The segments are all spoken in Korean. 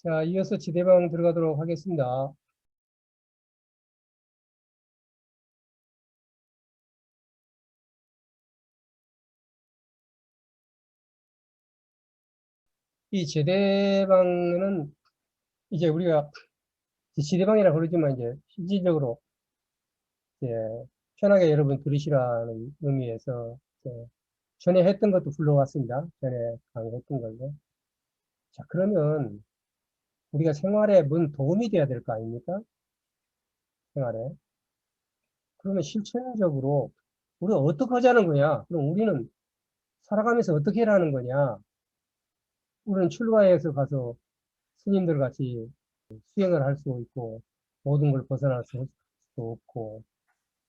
자, 이어서 지대방 들어가도록 하겠습니다. 이 지대방은 이제 우리가 지대방이라 그러지만 이제 실질적으로 이제 편하게 여러분 들으시라는 의미에서 이제 전에 했던 것도 불러왔습니다. 전에 강의했던 걸로. 자, 그러면 우리가 생활에 뭔 도움이 돼야 될 거 아닙니까? 생활에. 그러면 실천적으로 우리가 어떻게 하자는 거냐? 그럼 우리는 살아가면서 어떻게 하라는 거냐? 우리는 출가해서 가서 스님들 같이 수행을 할 수 있고 모든 걸 벗어날 수 없고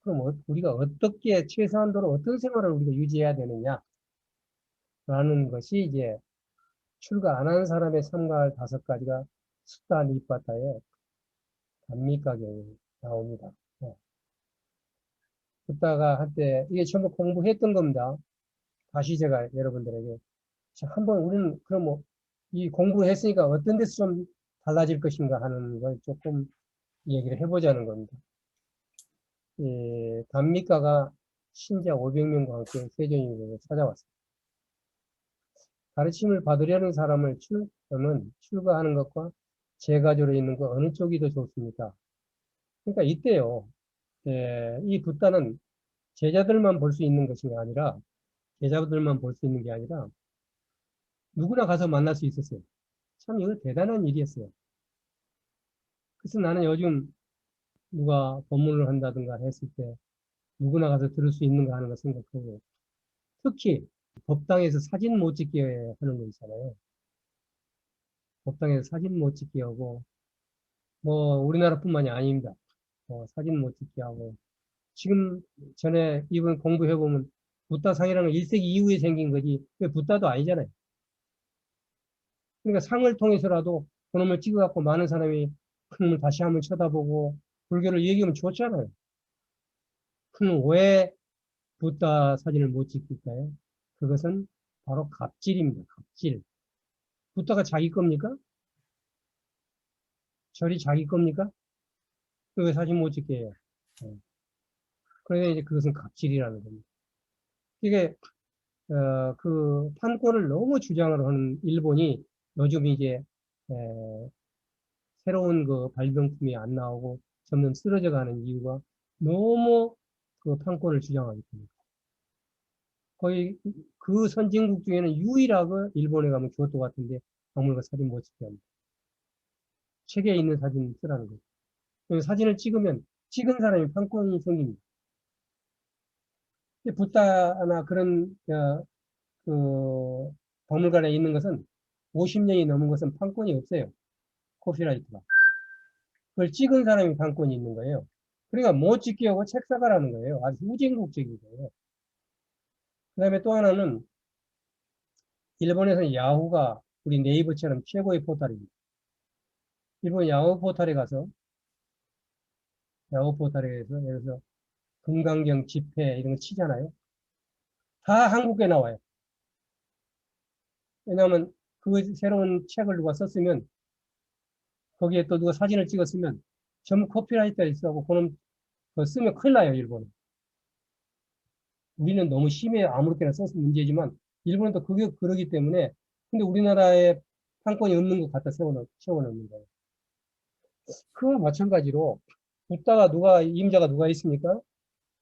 그럼 우리가 어떻게 최소한도로 어떤 생활을 우리가 유지해야 되느냐라는 것이 이제 출가 안 하는 사람의 삶과 5가지가 숫다 니빠따에 단미가경이 나옵니다. 네. 숫다가 한때 이게 전부 공부했던 겁니다. 다시 제가 여러분들에게 자, 한번 우리는 그럼 뭐 이 공부했으니까 어떤 데서 좀 달라질 것인가 하는 걸 조금 얘기를 해보자는 겁니다. 단미가가 신자 500명과 함께 세종이에 찾아왔습니다. 가르침을 받으려는 사람을 출가하는 것과 제가조로 있는 것 어느 쪽이 더 좋습니까? 그러니까 이때요. 이 붓다는 제자들만 볼 수 있는 것이 아니라 제자들만 볼 수 있는 게 아니라 누구나 가서 만날 수 있었어요. 참 이거 대단한 일이었어요. 그래서 나는 요즘 누가 법문을 한다든가 했을 때 누구나 가서 들을 수 있는가 하는 거 생각하고 특히 법당에서 사진 못 찍게 하는 거 있잖아요. 법당에서 사진 못 찍게 하고 뭐 우리나라뿐만이 아닙니다. 사진 못 찍게 하고 지금 전에 이번 공부해보면 붓다상이라는 건 1세기 이후에 생긴 거지 왜 붓다도 아니잖아요. 그러니까 상을 통해서라도 그놈을 찍어갖고 많은 사람이 그놈을 다시 한번 쳐다보고 불교를 얘기하면 좋잖아요. 그럼 왜 붓다 사진을 못 찍을까요? 그것은 바로 갑질입니다. 갑질. 붓다가 자기 겁니까? 절이 자기 겁니까? 왜 사진 못 찍게 해요? 그러니까 이제 그것은 갑질이라는 겁니다. 이게 그 판권을 너무 주장을 하는 일본이 요즘 이제 새로운 그 발명품이 안 나오고 점점 쓰러져 가는 이유가 너무 그 판권을 주장하기 때문에 거의 그 선진국 중에는 유일하게 일본에 가면 교토 같은데 박물관 사진 못 찍게 합니다. 책에 있는 사진 쓰라는 거죠. 사진을 찍으면 찍은 사람이 판권이 생깁니다. 붓다나 그런 그 박물관에 있는 것은 50년이 넘은 것은 판권이 없어요. 코피라이트가. 그걸 찍은 사람이 판권이 있는 거예요. 그러니까 못 찍게 하고 책 사가라는 거예요. 아주 후진국적인 거예요. 그 다음에 또 하나는 일본에서는 야후가 우리 네이버처럼 최고의 포털입니다. 일본 야후 포털에 가서 야후 포털에서 예를 들어서 금강경 집회 이런 거 치잖아요. 다 한국에 나와요. 왜냐하면 그 새로운 책을 누가 썼으면 거기에 또 누가 사진을 찍었으면 전부 코피라이트가 있어고 그놈 그거 쓰면 큰일 나요, 일본은. 우리는 너무 심해 아무렇게나 써서 문제지만 일본은 또 그게 그러기 때문에 근데 우리나라에 판권이 없는 것 갖다 세워놓는 거예요. 그와 마찬가지로 붓다가 임자가 누가 있습니까?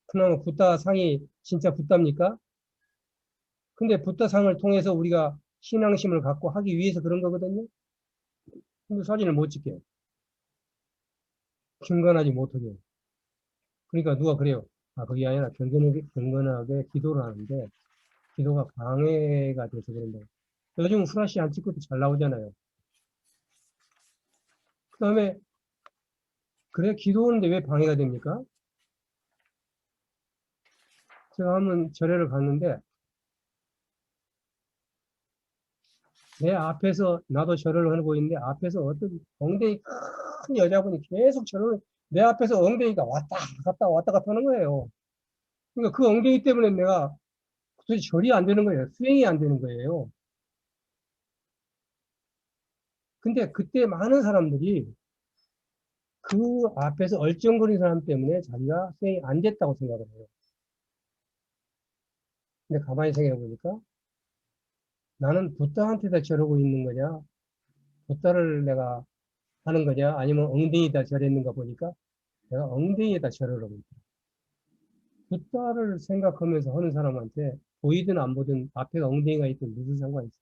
그나마 붓다 상이 진짜 붓다입니까? 근데 붓다 상을 통해서 우리가 신앙심을 갖고 하기 위해서 그런 거거든요. 근데 사진을 못 찍게. 경건하지 못하게. 그러니까 누가 그래요. 아, 그게 아니라 경건하게 기도를 하는데 기도가 방해가 돼서 그런다. 요즘 후라시 안 찍고도 잘 나오잖아요. 그 다음에 그래 기도하는데 왜 방해가 됩니까? 제가 한번 절에를 갔는데 내 앞에서 나도 절을 하고 있는데 앞에서 어떤 엉덩이 큰 여자분이 계속 절을 내 앞에서 엉덩이가 왔다 갔다 하는 거예요. 그러니까 그 엉덩이 때문에 내가 도대체 절이 안 되는 거예요. 수행이 안 되는 거예요. 근데 그때 많은 사람들이 그 앞에서 얼쩡거리는 사람 때문에 자기가 수행이 안 됐다고 생각을 해요. 근데 가만히 생각해 보니까 나는 부다한테다 저러고 있는 거냐? 부다를 내가 하는 거냐? 아니면 엉덩이에다 절했는가 보니까 내가 엉덩이에다 절으라고 있다. 부다를 생각하면서 하는 사람한테 보이든 안 보든 앞에 엉덩이가 있든 무슨 상관이 있어.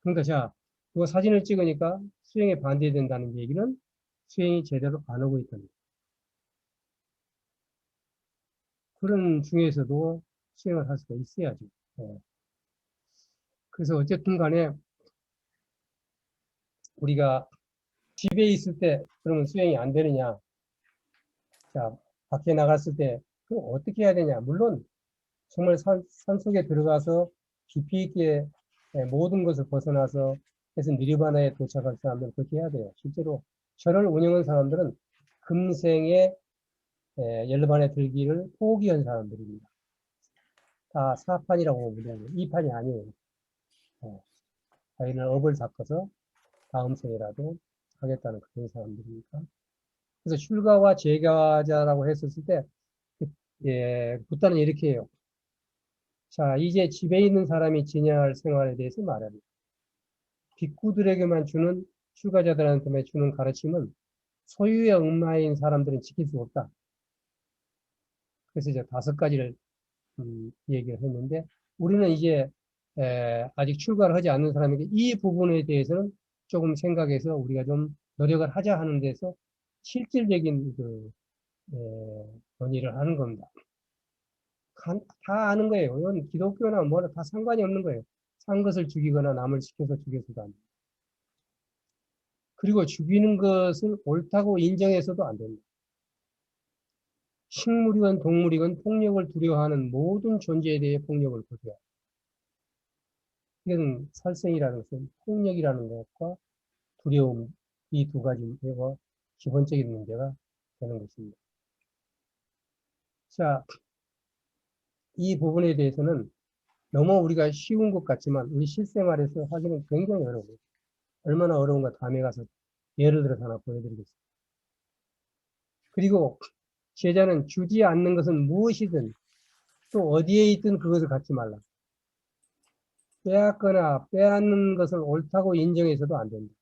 그러니까 자, 그거 사진을 찍으니까 수행에 반대된다는 얘기는 수행이 제대로 안 오고 있다는 거예요. 그런 중에서도 수행을 할 수가 있어야죠. 예. 그래서 어쨌든 간에 우리가 집에 있을 때 그러면 수행이 안 되느냐? 자, 밖에 나갔을 때 그럼 어떻게 해야 되냐? 물론 정말 산속에 들어가서 깊이 있게 모든 것을 벗어나서 해서 니르바나에 도착할 사람들은 그렇게 해야 돼요. 실제로 절을 운영한 사람들은 금생에 열반에 들기를 포기한 사람들입니다. 다 사판이라고 보면 돼요. 이판이 아니에요. 자기는 업을 닦아서 다음 생이라도 하겠다는 그런 사람들이니까. 그래서 출가와 재가자라고 했었을 때, 부타는 이렇게 해요. 자, 이제 집에 있는 사람이 지내야 할 생활에 대해서 말합니다. 빅구들에게만 주는, 출가자들한테 주는 가르침은 소유의 엉마인 사람들은 지킬 수 없다. 그래서 이제 5가지를 얘기를 했는데, 우리는 이제 아직 출가를 하지 않는 사람에게 이 부분에 대해서는 조금 생각해서 우리가 좀 노력을 하자 하는 데서 실질적인 그 논의를 하는 겁니다. 다 아는 거예요. 이건 기독교나 뭐나 다 상관이 없는 거예요. 산 것을 죽이거나 남을 시켜서 죽여서도 안 돼요. 그리고 죽이는 것을 옳다고 인정해서도 안 됩니다. 식물이건 동물이건 폭력을 두려워하는 모든 존재에 대해 폭력을 거둬야 해요. 이건 살생이라는 것은 폭력이라는 것과 두려움, 이 2가지가 기본적인 문제가 되는 것입니다. 자, 이 부분에 대해서는 너무 우리가 쉬운 것 같지만 우리 실생활에서 하기는 굉장히 어려워요. 얼마나 어려운가 다음에 가서 예를 들어서 하나 보여드리겠습니다. 그리고 제자는 주지 않는 것은 무엇이든 또 어디에 있든 그것을 갖지 말라. 빼앗거나 빼앗는 것을 옳다고 인정해서도 안 된다.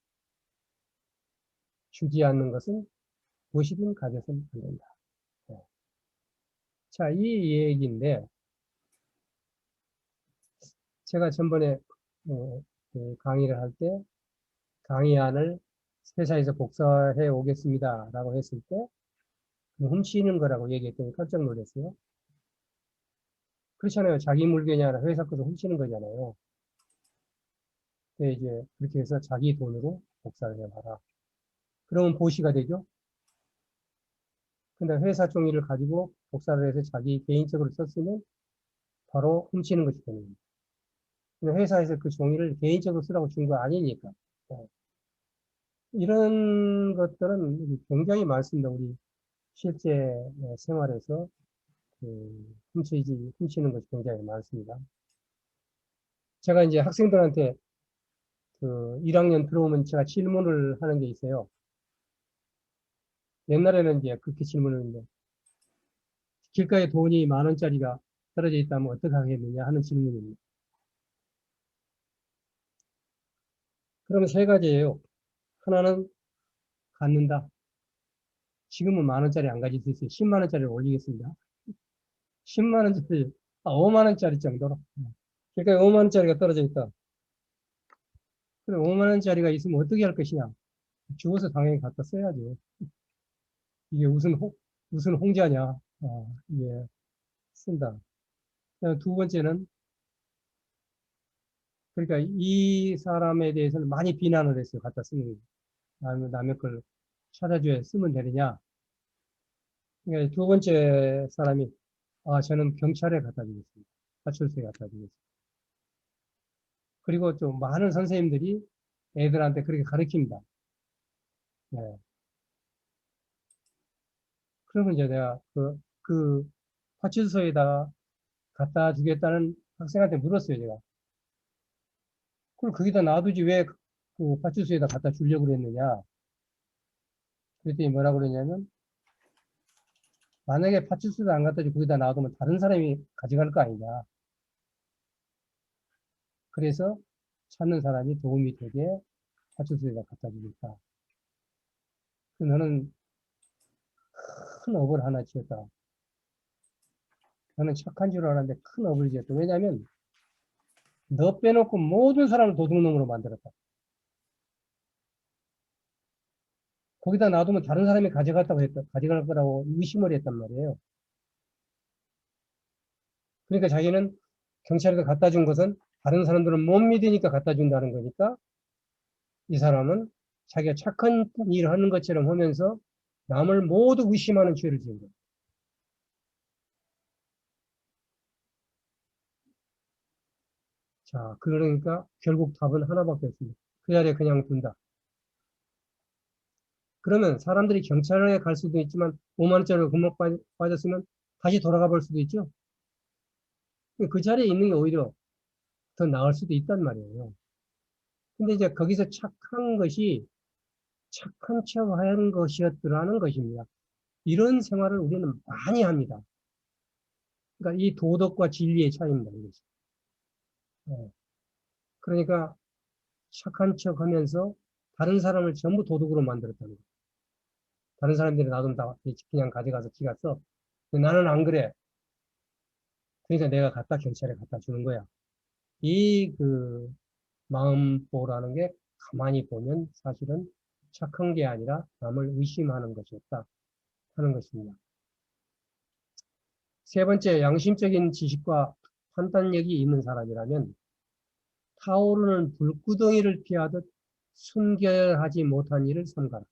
주지 않는 것은 무엇이든 가져서는 안 된다. 자, 이 얘기인데 제가 전번에 그 강의를 할 때 강의안을 회사에서 복사해 오겠습니다 라고 했을 때 훔치는 거라고 얘기했더니 깜짝 놀랐어요. 그렇잖아요. 자기 물건이 아니라 회사 것을 훔치는 거잖아요. 근데 이제 그렇게 해서 자기 돈으로 복사를 해봐라. 그러면 보시가 되죠. 근데 회사 종이를 가지고 복사를 해서 자기 개인적으로 썼으면 바로 훔치는 것이 되는 겁니다. 근데 회사에서 그 종이를 개인적으로 쓰라고 준 거 아니니까. 이런 것들은 굉장히 많습니다. 우리 실제 생활에서 훔치는 것이 굉장히 많습니다. 제가 이제 학생들한테 그 1학년 들어오면 제가 질문을 하는 게 있어요. 옛날에는 이제 그렇게 질문을 했는데, 길가에 돈이 10,000원짜리가 떨어져 있다면 어떻게 하겠느냐 하는 질문입니다. 그러면 3가지예요. 하나는 갖는다. 지금은 10,000원짜리 안 가질 수 있어요. 100,000원짜리를 올리겠습니다. 10만원짜리, 5만원짜리 정도로. 길가에 5만원짜리가 떨어져 있다. 그래, 5만원짜리가 있으면 어떻게 할 것이냐? 주워서 당연히 갖다 써야죠. 이게 무슨 홍자냐? 이게 쓴다. 두 번째는, 그러니까 이 사람에 대해서는 많이 비난을 했어요. 갖다 쓰는 거. 남의 걸 찾아줘야 쓰면 되느냐. 그러니까 두 번째 사람이, 저는 경찰에 갖다 주겠습니다. 파출소에 갖다 주겠습니다. 그리고 좀 많은 선생님들이 애들한테 그렇게 가르칩니다. 네. 그러면 이제 내가 그 파출소에다가 갖다 주겠다는 학생한테 물었어요, 제가. 그걸 거기다 놔두지 왜 그 파출소에다 갖다 주려고 그랬느냐. 그랬더니 뭐라고 그랬냐면, 만약에 파출소에다 안 갖다 주고 거기다 놔두면 다른 사람이 가져갈 거 아니냐. 그래서 찾는 사람이 도움이 되게 파출소에다 갖다 주겠다. 너는 큰 업을 하나 지었다. 너는 착한 줄 알았는데 큰 업을 지었다. 왜냐하면 너 빼놓고 모든 사람을 도둑놈으로 만들었다. 거기다 놔두면 다른 사람이 가져갈 거라고 의심을 했단 말이에요. 그러니까 자기는 경찰에서 갖다 준 것은 다른 사람들은 못 믿으니까 갖다 준다는 거니까 이 사람은 자기가 착한 일을 하는 것처럼 하면서 남을 모두 의심하는 죄를 지은 거예요. 자, 그러니까 결국 답은 하나밖에 없습니다. 그 자리에 그냥 둔다. 그러면 사람들이 경찰에 갈 수도 있지만 5만 원짜리가 금방 빠졌으면 다시 돌아가 볼 수도 있죠. 그 자리에 있는 게 오히려 더 나을 수도 있단 말이에요. 근데 이제 거기서 착한 것이 착한 척 하는 것이었더라는 것입니다. 이런 생활을 우리는 많이 합니다. 그러니까 이 도덕과 진리의 차이입니다. 이것이. 네. 그러니까 착한 척 하면서 다른 사람을 전부 도둑으로 만들었다는 거예요. 다른 사람들이 놔둔 다 그냥 가져가서 지가 써. 근데 나는 안 그래. 그러니까 내가 경찰에 갖다 주는 거야. 이 마음보라는 게 가만히 보면 사실은 착한 게 아니라 남을 의심하는 것이었다 하는 것입니다. 세 번째, 양심적인 지식과 판단력이 있는 사람이라면 타오르는 불구덩이를 피하듯 순결하지 못한 일을 삼가라.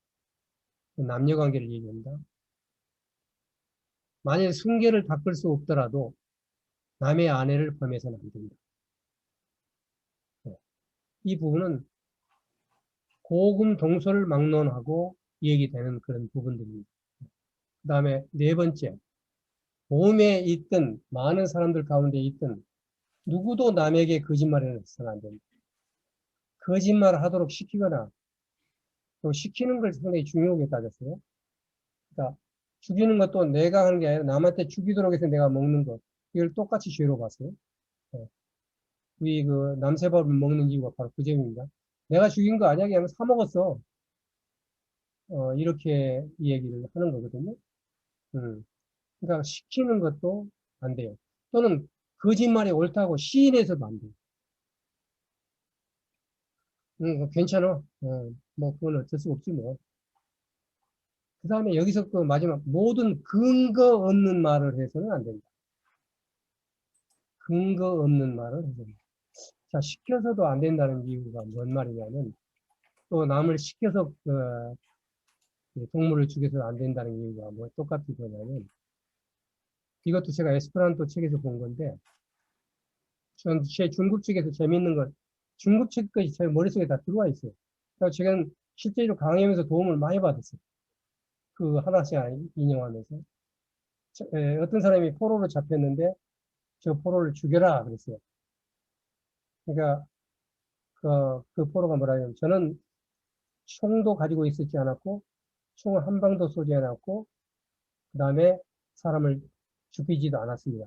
남녀관계를 얘기합니다. 만일 순결을 닦을 수 없더라도 남의 아내를 범해서는 안 됩니다. 이 부분은 고금 동서를 막론하고 얘기되는 그런 부분들입니다. 그 다음에 네 번째, 몸에 있든 많은 사람들 가운데 있든 누구도 남에게 거짓말을 해서는 안 됩니다. 거짓말을 하도록 시키거나 또 시키는 걸 상당히 중요하게 따졌어요. 그러니까 죽이는 것도 내가 하는 게 아니라 남한테 죽이도록 해서 내가 먹는 것, 이걸 똑같이 죄로 봤어요. 네. 우리 남새밥을 먹는 이유가 바로 그 점입니다. 내가 죽인 거 아니야? 그냥 사 먹었어. 이렇게 이 얘기를 하는 거거든요. 그러니까 시키는 것도 안 돼요. 또는 거짓말이 옳다고 시인해서도 안 돼요. 괜찮아. 뭐 그건 어쩔 수 없지 뭐. 그 다음에 여기서 그 마지막 모든 근거 없는 말을 해서는 안 된다. 근거 없는 말을 해서는. 자, 시켜서도 안 된다는 이유가 뭔 말이냐면 또 남을 시켜서 동물을 죽여서 안 된다는 이유가 뭐 똑같이 뭐냐면 이것도 제가 에스페란토 책에서 본 건데 전 제 중국 책에서 재밌는 건 중국 책까지 제 머릿속에 다 들어와 있어요. 그래서 제가 실제로 강의하면서 도움을 많이 받았어요. 그 하나씩 인용하면서 어떤 사람이 포로로 잡혔는데 저 포로를 죽여라 그랬어요. 그러니까 그 포로가 뭐라냐면 저는 총도 가지고 있었지 않았고 총을 한 방도 쏘지 않았고 그 다음에 사람을 죽이지도 않았습니다.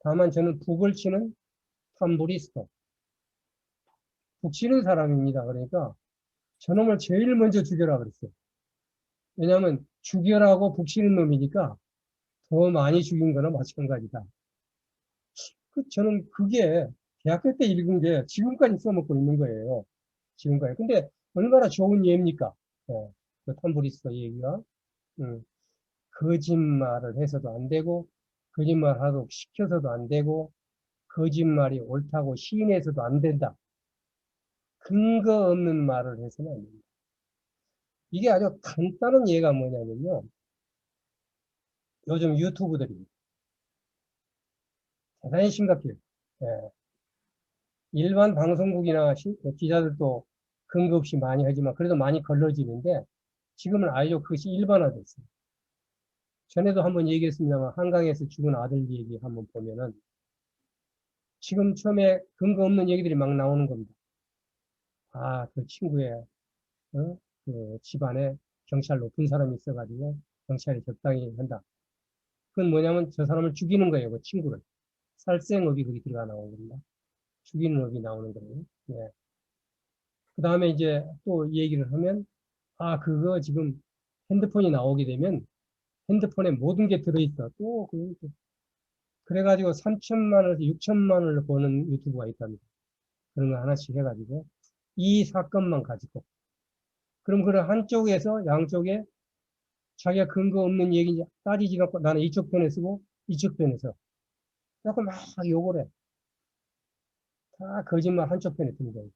다만 저는 북을 치는 탐부리스트, 북 치는 사람입니다. 그러니까 저놈을 제일 먼저 죽여라 그랬어요. 왜냐하면 죽여라고 북 치는 놈이니까 더 많이 죽인 거나 마찬가지다. 저는 그게 대학교 때 읽은 게 지금까지 써먹고 있는 거예요. 지금까지. 근데 얼마나 좋은 예입니까? 그 탐브리스트 얘기가. 거짓말을 해서도 안 되고, 거짓말 하도록 시켜서도 안 되고, 거짓말이 옳다고 시인해서도 안 된다. 근거 없는 말을 해서는 안 됩니다. 이게 아주 간단한 예가 뭐냐면요. 요즘 유튜브들이 대단히 심각해요. 예. 일반 방송국이나 기자들도 근거 없이 많이 하지만 그래도 많이 걸러지는데 지금은 아예 그것이 일반화됐어요. 전에도 한번 얘기했습니다만 한강에서 죽은 아들 얘기 한번 보면은 지금 처음에 근거 없는 얘기들이 막 나오는 겁니다. 그 친구의, 그 집안에 경찰 높은 사람이 있어가지고 경찰이 적당히 한다. 그건 뭐냐면 저 사람을 죽이는 거예요, 그 친구를. 살생업이 거기 들어가 나오는 겁니다. 죽이는 업이 나오는 거예요. 예. 그 다음에 이제 또 얘기를 하면, 그거 지금 핸드폰이 나오게 되면 핸드폰에 모든 게 들어있어. 그래가지고 3천만 원에서 6천만 원을 버는 유튜브가 있답니다. 그런 거 하나씩 해가지고. 이 사건만 가지고. 그럼 그런 한쪽에서 양쪽에 자기가 근거 없는 얘기 따지지 않고 나는 이쪽 편에 쓰고 이쪽 편에 서. 자꾸 막 욕을 해. 다 거짓말 한쪽 편에 드는 거예요.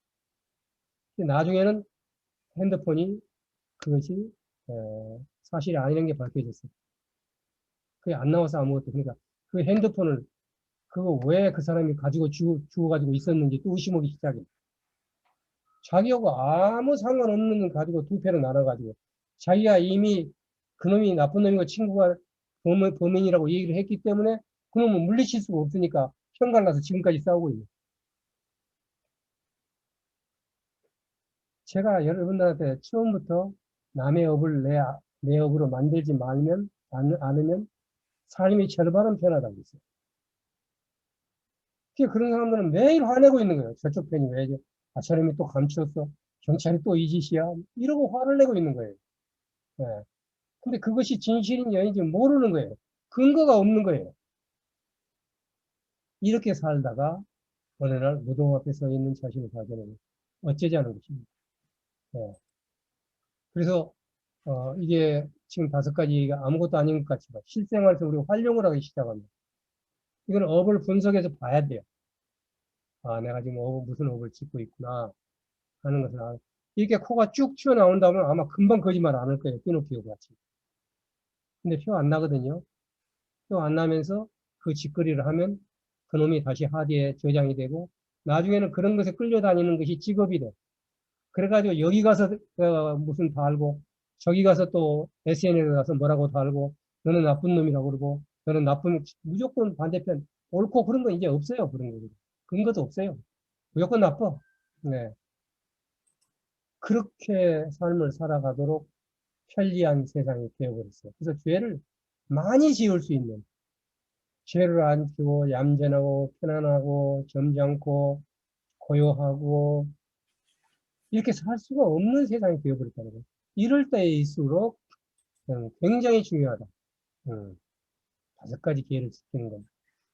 나중에는 핸드폰이 그것이 사실이 아니라는 게 밝혀졌어요. 그게 안 나와서 아무것도. 그러니까 그 핸드폰을 그거 왜 그 사람이 가지고 주워가지고 있었는지 또 의심하기 시작해. 자기하고 아무 상관없는 걸 가지고 두 패로 나눠가지고 자기가 이미 그놈이 나쁜 놈이고 친구가 범인이라고 얘기를 했기 때문에 그놈은 물리칠 수가 없으니까 편갈라서 지금까지 싸우고 있는. 제가 여러분들한테 처음부터 남의 업을 내 업으로 만들지 않으면 삶이 절반은 편하다고 했어요. 그런 사람들은 매일 화내고 있는 거예요. 저쪽 편이 왜, 저놈이 또 감추었어. 경찰이 또 이 짓이야. 이러고 화를 내고 있는 거예요. 예. 근데 그것이 진실인지 아닌지 모르는 거예요. 근거가 없는 거예요. 이렇게 살다가 어느 날 무덤 앞에 서 있는 자신을 발견하면 어쩌자는 것입니다. 예. 그래서 이게 지금 5가지가 아무것도 아닌 것 같지만 실생활에서 우리가 활용을 하기 시작합니다. 이건 업을 분석해서 봐야 돼요. 내가 지금 무슨 업을 짓고 있구나 하는 것을 이렇게 코가 쭉 튀어나온다면 아마 금방 거짓말 안 할 거예요. 피노키오 같이. 근데 표 안 나거든요. 표 안 나면서 그 짓거리를 하면 그놈이 다시 하드에 저장이 되고 나중에는 그런 것에 끌려다니는 것이 직업이 돼. 그래가지고 여기 가서 무슨 달고 저기 가서 또 SNS에 가서 뭐라고 달고 너는 나쁜 놈이라고 그러고 너는 무조건 반대편 옳고 그런 거 이제 없어요. 그런 거. 근거도 없어요. 무조건 나빠. 네. 그렇게 삶을 살아가도록 편리한 세상이 되어버렸어요. 그래서 죄를 많이 지을 수 있는 죄를 안 지고 얌전하고 편안하고 점잖고 고요하고 이렇게 살 수가 없는 세상이 되어버렸다는 거예요. 이럴 때일수록 굉장히 중요하다. 5가지 기회를 지키는 겁니다.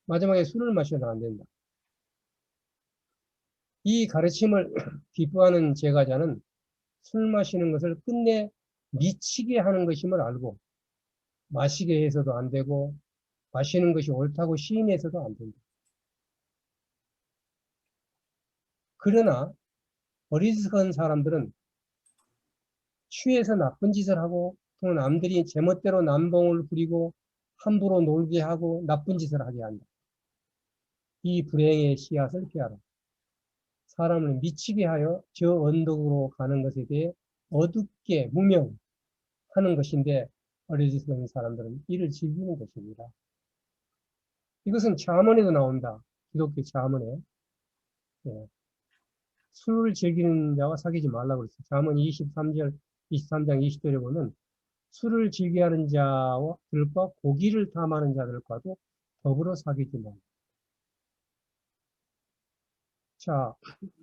마지막에 술을 마셔도 안 된다. 이 가르침을 기뻐하는 제과자는 술 마시는 것을 끝내 미치게 하는 것임을 알고 마시게 해서도 안 되고 마시는 것이 옳다고 시인해서도 안 된다. 그러나 어리석은 사람들은 취해서 나쁜 짓을 하고 또 남들이 제멋대로 남봉을 부리고 함부로 놀게 하고 나쁜 짓을 하게 한다. 이 불행의 씨앗을 피하라. 사람을 미치게 하여 저 언덕으로 가는 것에 대해 어둡게 무명하는 것인데 어리석은 사람들은 이를 즐기는 것입니다. 이것은 잠언에도 나온다. 기독교 잠언에. 예. 술을 즐기는 자와 사귀지 말라고 그랬어요. 잠언 23장 20절에 보면 술을 즐겨하는 자들과 고기를 탐하는 자들과도 더불어 사귀지 말라. 자,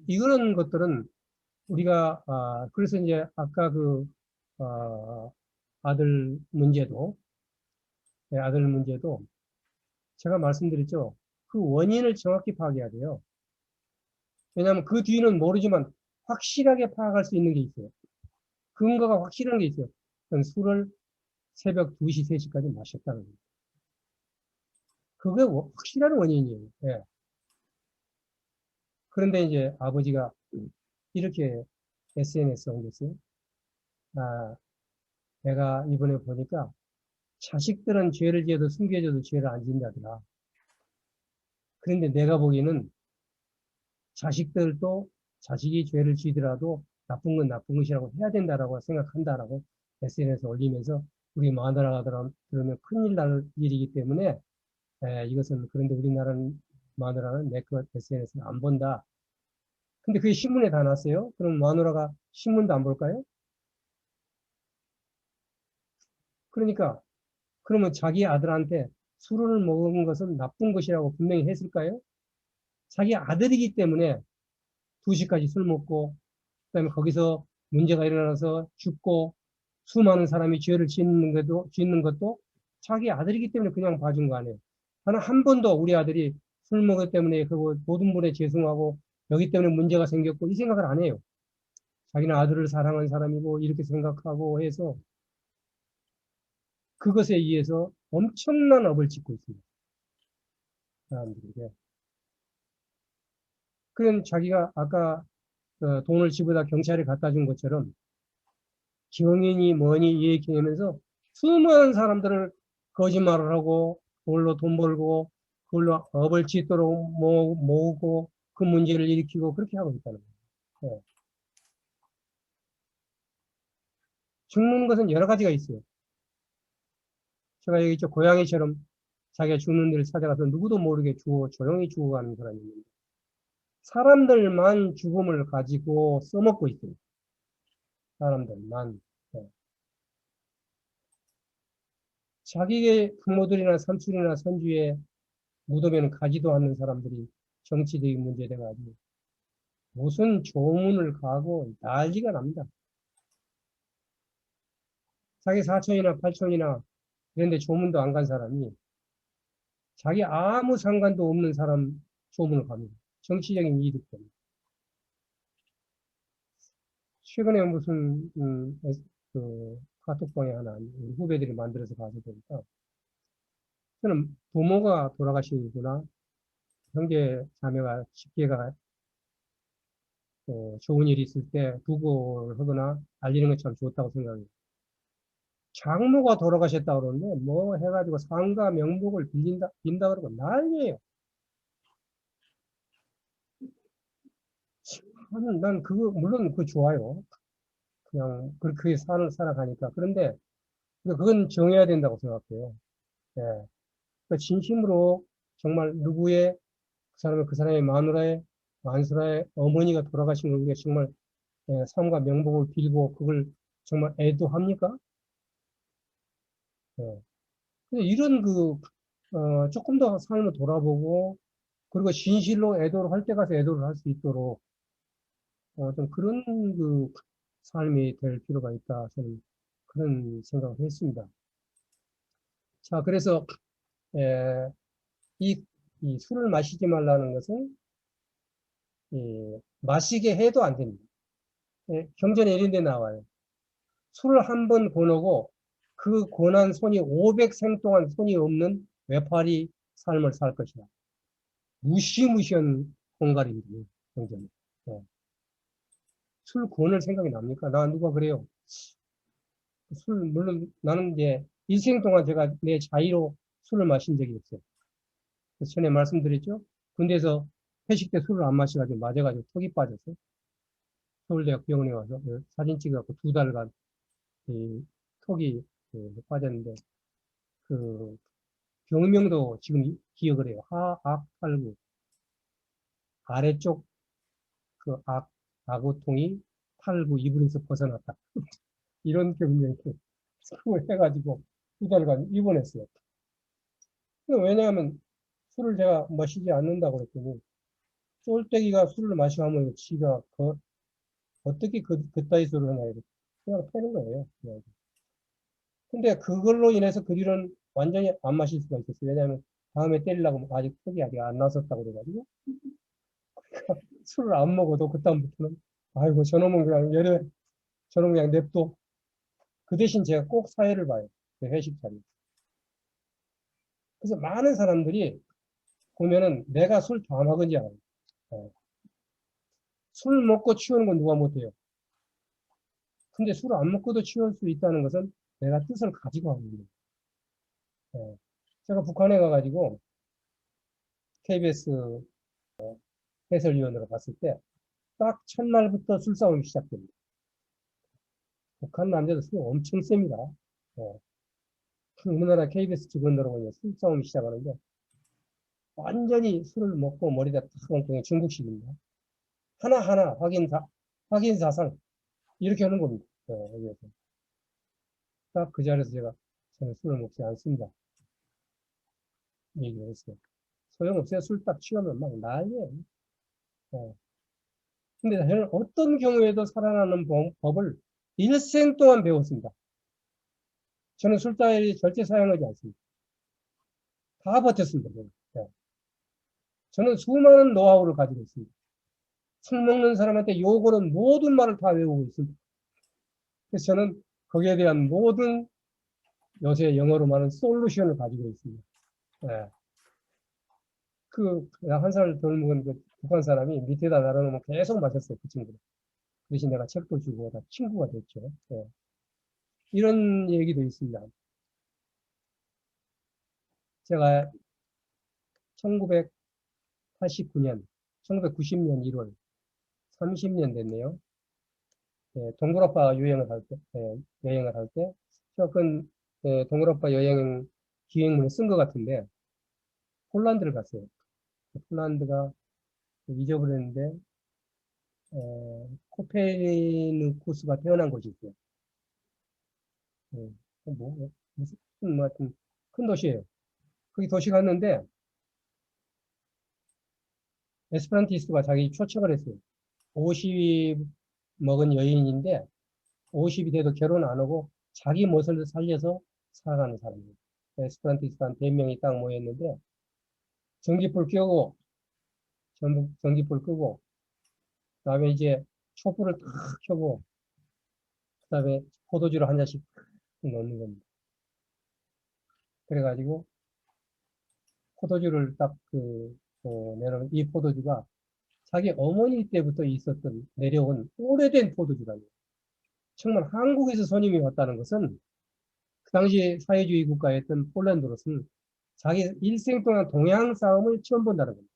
이런 것들은 우리가 그래서 이제 아까 어, 아들 문제도 아들 문제도 제가 말씀드렸죠. 그 원인을 정확히 파악해야 돼요. 왜냐하면 그 뒤는 모르지만 확실하게 파악할 수 있는 게 있어요. 근거가 확실한 게 있어요. 술을 새벽 2시, 3시까지 마셨다는 거예요. 그게 확실한 원인이에요. 예. 그런데 이제 아버지가 이렇게 SNS에 올렸어요. 내가 이번에 보니까 자식들은 죄를 지어도 숨겨져도 죄를 안 짓는다더라. 그런데 내가 보기에는 자식들도 자식이 죄를 지더라도 나쁜 건 나쁜 것이라고 해야 된다라고 생각한다라고 SNS에 올리면서 우리 마누라가 들으면 큰일 날 일이기 때문에 이것은 그런데 우리나라 마누라는 내 것 SNS를 안 본다. 근데 그게 신문에 다 났어요? 그럼 마누라가 신문도 안 볼까요? 그러니까, 그러면 자기 아들한테 술을 먹은 것은 나쁜 것이라고 분명히 했을까요? 자기 아들이기 때문에 2시까지 술 먹고, 그다음에 거기서 문제가 일어나서 죽고, 수많은 사람이 죄를 짓는 것도 자기 아들이기 때문에 그냥 봐준 거 아니에요. 단 한 번도 우리 아들이 술 먹었기 때문에 그 모든 분에 죄송하고, 여기 때문에 문제가 생겼고, 이 생각을 안 해요. 자기는 아들을 사랑하는 사람이고, 이렇게 생각하고 해서, 그것에 의해서 엄청난 업을 짓고 있습니다. 사람들에게. 그런 자기가 아까 돈을 집어다 경찰에 갖다 준 것처럼 경인이 뭐니 얘기하면서 수많은 사람들을 거짓말을 하고 그걸로 돈 벌고 그걸로 업을 짓도록 모으고 그 문제를 일으키고 그렇게 하고 있다는 거예요. 예. 죽는 것은 여러 가지가 있어요. 제가 여기 있죠. 고양이처럼 자기가 죽는 데를 찾아가서 누구도 모르게 조용히 죽어가는 사람이 있는데 사람들만 죽음을 가지고 써먹고 있어요. 사람들만. 예. 자기의 부모들이나 삼촌이나 손주의 무덤에는 가지도 않는 사람들이 정치적인 문제에 돼가지고 무슨 조문을 가고 난리가 납니다. 자기 사촌이나 팔촌이나 이런데 조문도 안 간 사람이 자기 아무 상관도 없는 사람 조문을 갑니다. 정치적인 이득 때문에. 최근에 무슨 카톡방에 하나 우리 후배들이 만들어서 가서 보니까 저는 부모가 돌아가시거나 형제 자매가 집계가 좋은 일이 있을 때 부고를 하거나 알리는 건 참 좋다고 생각해요. 장모가 돌아가셨다 그러는데 뭐 해가지고 상가 명복을 빈다 그러고 난리예요. 난 그거 물론 그거 좋아요. 그냥 그렇게 살아가니까. 그런데 그건 정해야 된다고 생각해요. 예. 그러니까 진심으로 정말 누구의 그 사람의 마누라의 만수라의 어머니가 돌아가신 걸 우리가 정말 삶과 명복을 빌고 그걸 정말 애도합니까? 예. 근데 이런 조금 더 삶을 돌아보고, 그리고 진실로 애도를 할 때 가서 애도를 할 수 있도록, 좀 그런 삶이 될 필요가 있다. 저는 그런 생각을 했습니다. 자, 그래서, 에, 이, 이 술을 마시지 말라는 것은, 마시게 해도 안 됩니다. 경전에 이런 데 나와요. 술을 한 번 권하고, 그 권한 손이 500생 동안 손이 없는 외파리 삶을 살 것이다. 무시무시한 공갈입니다. 경전에. 예. 술 권을 생각이 납니까? 나 누가 그래요? 물론 나는 이제 일생 동안 제가 내 자의로 술을 마신 적이 없어요. 그래서 전에 말씀드렸죠? 군대에서 회식 때 술을 안 마셔가지고 맞아가지고 턱이 빠졌어요. 서울대학 병원에 와서 사진 찍어갖고 2달간 이 턱이 빠졌는데 그 병명도 지금 기억을 해요. 하악팔구 아래쪽 악우통이 팔구 이불에서 벗어났다. 이런 병명이 해가지고 2달간 입원했어요. 왜냐하면 술을 제가 마시지 않는다고 그랬더니 쫄대기가 술을 마시고 하면 지가 어떻게 그따위 술을 하나 이렇게 그냥 패는 거예요. 그냥. 근데 그걸로 인해서 그 뒤로는 완전히 안 마실 수가 있었어요. 왜냐하면 다음에 때리려고 아직 턱이 아직 안 났었다고 그래가지고 술을 안 먹어도 그다음부터는 아이고 저놈은 그냥 저놈은 그냥 냅둬. 그 대신 제가 꼭 사회를 봐요. 그 회식 자리. 그래서 많은 사람들이 보면은 내가 술 다 먹은지 알아요. 예. 술 먹고 치우는 건 누가 못해요. 근데 술 안 먹고도 치울 수 있다는 것은 내가 뜻을 가지고 하는 거예요. 예. 제가 북한에 가가지고 KBS 해설위원으로 갔을 때 딱 첫날부터 술싸움이 시작됩니다. 북한 남자들 술 엄청 셉니다. 예. 우리나라 KBS 직원들하고 술싸움이 시작하는데 완전히 술을 먹고 머리다 탁 엉뚱해 중국식입니다. 하나하나 확인 사상 이렇게 하는 겁니다. 여기에서. 딱 그 자리에서 저는 술을 먹지 않습니다. 얘기를 했어요. 소용없어요. 술 딱 취하면 막 난리예요. 예. 근데 저는 어떤 경우에도 살아나는 법을 일생 동안 배웠습니다. 저는 술 따위 절대 사용하지 않습니다. 다 버텼습니다. 저는. 예. 저는 수많은 노하우를 가지고 있습니다. 술 먹는 사람한테 요구는 모든 말을 다 외우고 있습니다. 그래서 저는 거기에 대한 모든 요새 영어로 말하는 솔루션을 가지고 있습니다. 예. 한 살 덜 먹은 그 북한 사람이 밑에다 달아놓으면 계속 마셨어요. 그 친구는. 그 대신 내가 책도 주고 다 친구가 됐죠. 예. 이런 얘기도 있습니다. 제가 1989년, 1990년 1월, 30년 됐네요. 예, 동유럽파 여행을 할 때, 최근 동유럽파 여행 기획문에 쓴 것 같은데, 폴란드를 갔어요. 폴란드가 잊어버렸는데, 코페르니쿠스가 태어난 곳이 있어요. 무슨, 하여튼, 큰 도시예요. 거기 도시 갔는데, 에스페란티스트가 자기 초청을 했어요. 50 먹은 여인인데, 50이 돼도 결혼 안 하고, 자기 멋을 살려서 살아가는 사람이에요. 에스페란티스트 한 100명이 딱 모였는데, 전기불 켜고, 전기불 끄고, 그 다음에 이제 촛불을 탁 켜고, 그 다음에 포도주를 한 잔씩 넣는 겁니다. 그래가지고, 포도주를 딱 내놓은 이 포도주가 자기 어머니 때부터 내려온 오래된 포도주라는 거예요. 정말 한국에서 손님이 왔다는 것은 그 당시 사회주의 국가였던 폴란드로서는 자기 일생 동안 동양 싸움을 처음 본다는 겁니다.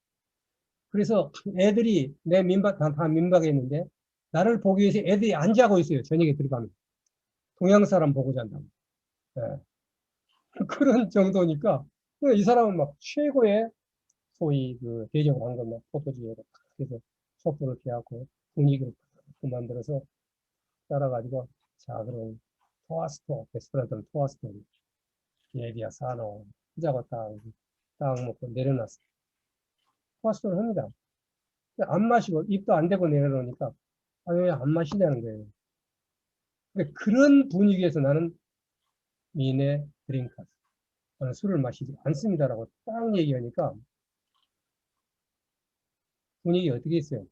그래서 애들이 내 민박, 다 민박에 있는데 나를 보기 위해서 애들이 안 자고 있어요. 저녁에 들어가면. 동양 사람 보고 잔다고. 예. 그런 정도니까 이 사람은 막 최고의 소위 그 대접을 한 겁니다. 포토지에서 그래서 촛불을 켜갖고 분위기를 만들어서 따라가지고 자 그럼 토아스토 에스프란토는 토아스토 예비야 사노 하자고 딱 먹고 내려놨어. 토아스토를 합니다. 안 마시고 입도 안 대고 내려놓으니까 아 왜 안 마시냐는 거예요. 근데 그런 분위기에서 나는 미네 드링카스 저는 술을 마시지 않습니다라고 딱 얘기하니까 분위기 어떻게 있어요?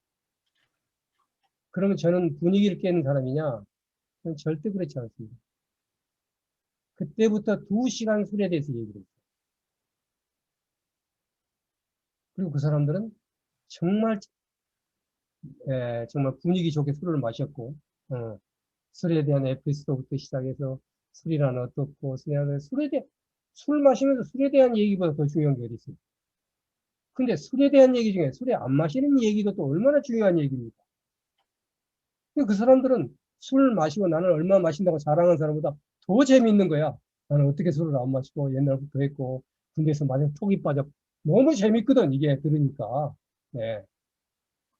그러면 저는 분위기를 깨는 사람이냐? 저는 절대 그렇지 않습니다. 그때부터 2시간 술에 대해서 얘기를 했어요. 그리고 그 사람들은 정말, 정말 분위기 좋게 술을 마셨고, 술에 대한 에피소드부터 시작해서 술이란 어떻고, 술 마시면서 술에 대한 얘기보다 더 중요한 게 어디 있어요? 근데 술에 대한 얘기 중에 술에 안 마시는 얘기도 또 얼마나 중요한 얘기입니까? 그 사람들은 술 마시고 나는 얼마 마신다고 자랑하는 사람보다 더 재미있는 거야. 나는 어떻게 술을 안 마시고 옛날부터 했고 군대에서 마냥 톡이 빠져. 너무 재밌거든 이게 들으니까. 네.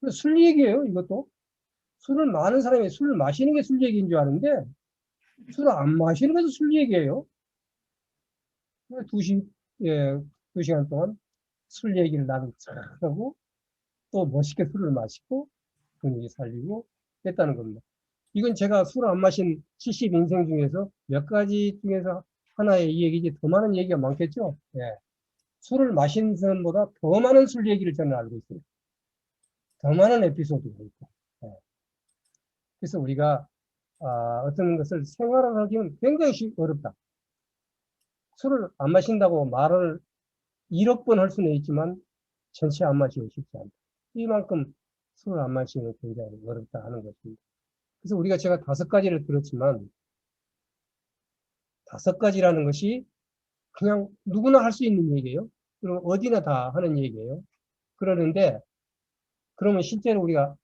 술 얘기예요 이것도. 술을 많은 사람이 술을 마시는 게 술 얘기인 줄 아는데 술을 안 마시는 것도 술 얘기예요. 2시, 예, 2시간 동안 술 얘기를 나는 쫙 하고 또 멋있게 술을 마시고 분위기 살리고 했다는 겁니다. 이건 제가 술 안 마신 70 인생 중에서 몇 가지 중에서 하나의 이 얘기지 더 많은 얘기가 많겠죠. 예. 술을 마신 사람보다 더 많은 술 얘기를 저는 알고 있어요. 더 많은 에피소드가 있고. 예. 그래서 우리가 어떤 것을 생활하기는 굉장히 어렵다. 술을 안 마신다고 말을 1억 번 할 수는 있지만 전체 안 마시고 쉽지 않다. 이만큼 술을 안 마시는 게 굉장히 어렵다 하는 것입니다. 그래서 제가 5가지를 들었지만 5가지라는 것이 그냥 누구나 할 수 있는 얘기예요. 그리고 어디나 다 하는 얘기예요. 그러는데 그러면 실제로 우리가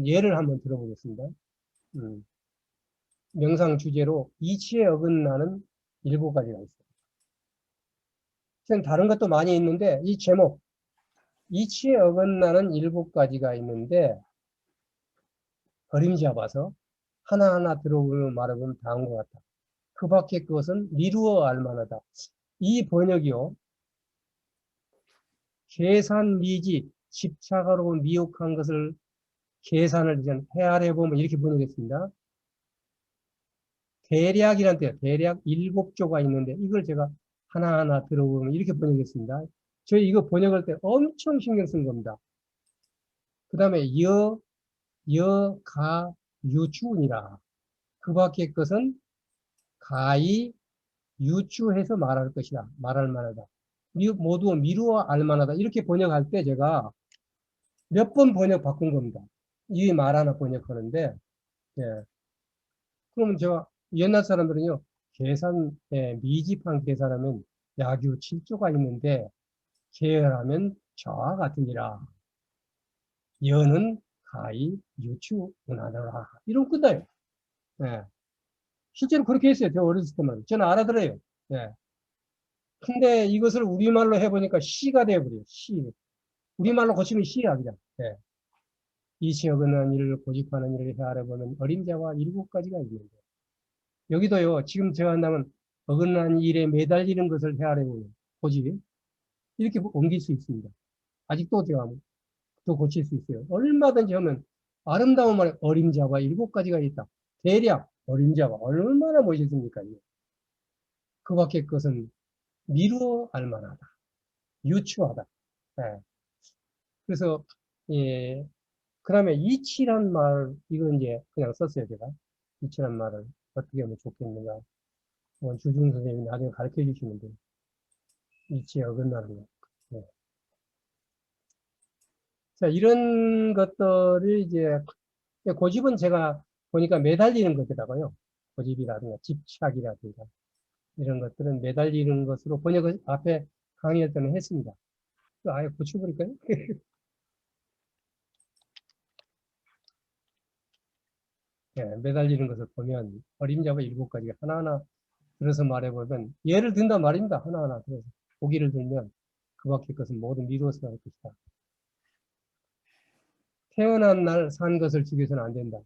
예를 한번 들어보겠습니다. 명상 주제로 이치에 어긋나는 7가지가 있어요. 다른 것도 많이 있는데 이 제목 이치에 어긋나는 7가지가 있는데 어림잡아서 하나하나 들어보면 말해보면 다한 것 같다. 그 밖의 것은 미루어 알만하다. 이 번역이요. 계산 미지, 집착하고 미혹한 것을 계산을 이제 헤아려 보면 이렇게 번역했습니다. 대략이란 뜻이에요. 대략 7조가 있는데 이걸 제가 하나하나 들어보면 이렇게 번역했습니다. 저희 이거 번역할 때 엄청 신경 쓴 겁니다. 그 다음에 가, 유추니라. 그 밖의 것은 가히 유추해서 말할 것이다. 말할 만하다. 모두 미루어 알만하다. 이렇게 번역할 때 제가 몇 번 번역 바꾼 겁니다. 이 말 하나 번역하는데, 예. 그러면 제가 옛날 사람들은요, 미집한 계산하면 야규 7조가 있는데, 계열하면 저와 같으니라. 여는 가히 유추 운하더라. 이런 끝나요. 예. 실제로 그렇게 했어요. 제가 어렸을 때만. 저는 알아들어요. 예. 근데 이것을 우리말로 해보니까 시가 되어버려요. 시. 우리말로 고치면 시야, 그냥. 예. 이치 어긋난 일을 고집하는 일을 헤아려보면 어림자와 7가지가 있는데. 여기도요, 지금 제가 한다면 어긋난 일에 매달리는 것을 헤아려보면 고집. 이렇게 옮길 수 있습니다. 아직도 제가 또 고칠 수 있어요. 얼마든지 하면 아름다운 말에 어림자와 7가지가 있다. 대략 어림자와 얼마나 멋있습니까? 그 밖의 것은 미루어 알만하다. 유추하다. 예. 그래서, 예, 그 다음에 이치란 말, 이거 이제 그냥 썼어요, 제가. 이치란 말을 어떻게 하면 좋겠는가. 주중 선생님이 나중에 가르쳐 주시는데, 이치에 어긋나는 거. 예. 자, 이런 것들을 이제, 고집은 제가 보니까 매달리는 것이라고요. 고집이라든가, 집착이라든가, 이런 것들은 매달리는 것으로 번역을 앞에 강의할 때는 했습니다. 아예 고쳐버릴까요? 예, 매달리는 것을 보면 어림잡아 7가지가 하나하나 들어서 말해보면 예를 든단 말입니다. 하나하나 들어서 보기를 들면 그 밖의 것은 모두 미루어서 할 것이다. 태어난 날 산 것을 죽여서는 안 된다.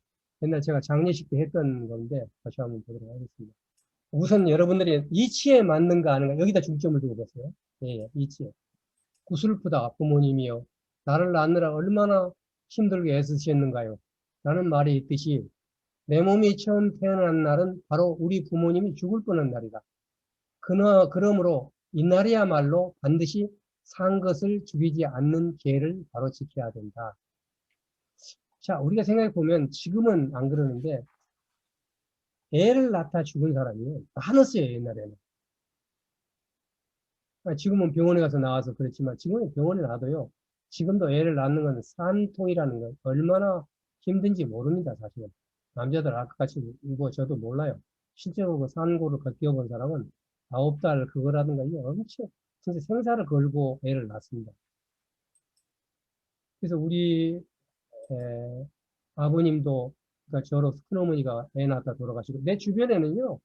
옛날 제가 장례식 때 했던 건데 다시 한번 보도록 하겠습니다. 우선 여러분들이 이치에 맞는가 아닌가 여기다 중점을 두고 보세요. 예, 예, 이치에. 구슬프다 부모님이요. 나를 낳느라 얼마나 힘들게 애쓰셨는가요? 라는 말이 있듯이 내 몸이 처음 태어난 날은 바로 우리 부모님이 죽을 뻔한 날이다. 그러므로 이날이야말로 반드시 산 것을 죽이지 않는 계를 바로 지켜야 된다. 자, 우리가 생각해 보면 지금은 안 그러는데 애를 낳다 죽은 사람이 많았어요, 옛날에는. 지금은 병원에 가서 나와서 그렇지만 지금은 병원에 놔도요. 지금도 애를 낳는 건 산통이라는 건 얼마나 힘든지 모릅니다, 사실은. 남자들 아까같이 뭐 저도 몰라요. 실제로 그 산고를 겪어본 사람은 9달 그거라든가 이게 엄청 진짜 생사를 걸고 애를 낳습니다. 그래서 우리 아버님도 그러니까 저로 큰어머니가 애 낳다 돌아가시고 내 주변에는요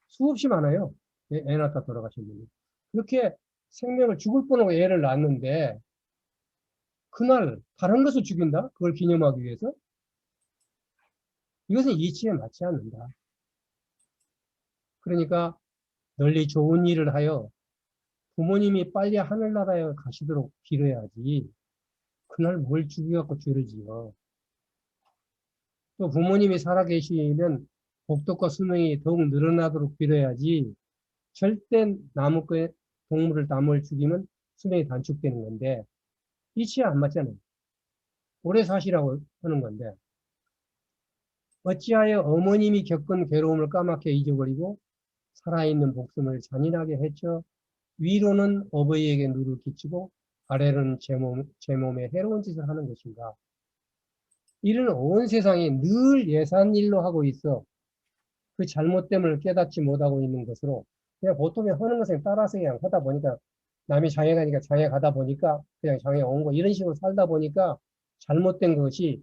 수없이 많아요. 애 낳다 돌아가신 분이. 그렇게 생명을 죽을 뻔하고 애를 낳았는데 그날 다른 것을 죽인다? 그걸 기념하기 위해서? 이것은 이치에 맞지 않는다. 그러니까 널리 좋은 일을 하여 부모님이 빨리 하늘나라에 가시도록 빌어야지. 그날 뭘 죽여갖고 죄를 지어. 또 부모님이 살아계시면 복덕과 수명이 더욱 늘어나도록 빌어야지. 절대 동물을 죽이면 수명이 단축되는 건데 이치에 안 맞잖아요. 오래 사시라고 하는 건데 어찌하여 어머님이 겪은 괴로움을 까맣게 잊어버리고 살아있는 목숨을 잔인하게 해쳐 위로는 어버이에게 누를 끼치고 아래로는 제 몸에 해로운 짓을 하는 것인가. 이는 온 세상이 늘 예산일로 하고 있어 그 잘못됨을 깨닫지 못하고 있는 것으로 그냥 보통에 하는 것에 따라서 그냥 하다 보니까 남이 장애 가니까 장애 가다 보니까 그냥 장애 온 거 이런 식으로 살다 보니까 잘못된 것이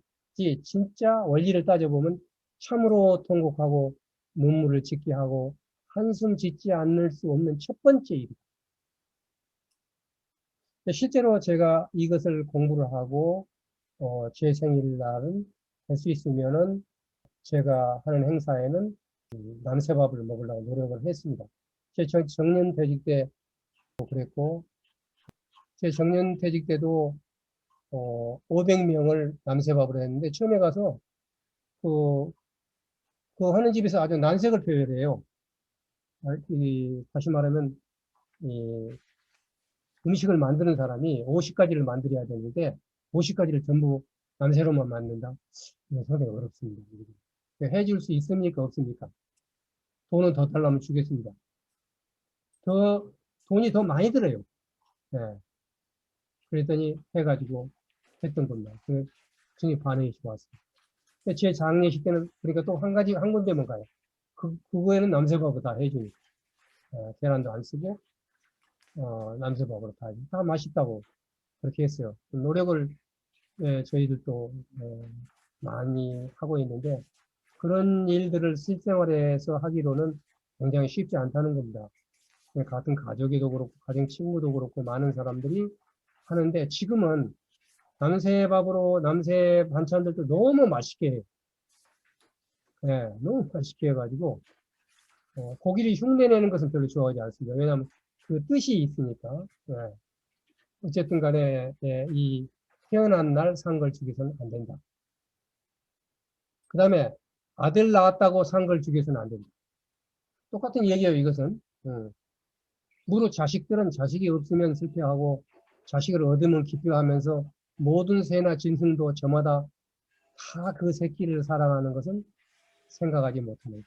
진짜 원리를 따져보면 참으로 통곡하고 눈물을 짓게 하고 한숨 짓지 않을 수 없는 첫 번째 일이다. 실제로 제가 이것을 공부를 하고 제 생일날은 할 수 있으면은 제가 하는 행사에는 남새밥을 먹으려고 노력을 했습니다. 제 정년퇴직 때도 그랬고, 제 정년퇴직 때도 500명을 남새밥으로 했는데 처음에 가서 그, 그 하는 집에서 아주 난색을 표현해요. 다시 말하면 이 음식을 만드는 사람이 50가지를 만들어야 되는데 50가지를 전부 남새로만 만든다. 이건 상당히 어렵습니다. 해줄 수 있습니까? 없습니까? 돈은 더 달라면 주겠습니다. 더 돈이 더 많이 들어요. 예. 그랬더니 해가지고 했던 겁니다. 굉장히 반응이 좋았어요. 제 장례식 때는 그러니까 또 한 군데만 가요. 그거에는 남새밥으로 다 해주니까. 계란도 안 쓰고 남새밥으로 다 맛있다고 그렇게 했어요. 노력을 저희들도 많이 하고 있는데 그런 일들을 실생활에서 하기로는 굉장히 쉽지 않다는 겁니다. 같은 가족이도 그렇고 가정 친구도 그렇고 많은 사람들이 하는데 지금은 남새밥으로 남새 반찬들도 너무 맛있게 해요. 너무 맛있게 해가지고 고기를 흉내내는 것은 별로 좋아하지 않습니다. 왜냐하면 그 뜻이 있으니까. 어쨌든 간에 이 태어난 날 산 걸 죽여서는 안 된다. 그 다음에 아들 낳았다고 산 걸 죽여서는 안 된다. 똑같은 얘기예요, 이것은. 무릇 자식들은 자식이 없으면 슬퍼하고 자식을 얻으면 기뻐하면서 모든 새나 짐승도 저마다 다 그 새끼를 사랑하는 것은 생각하지 못하는 것.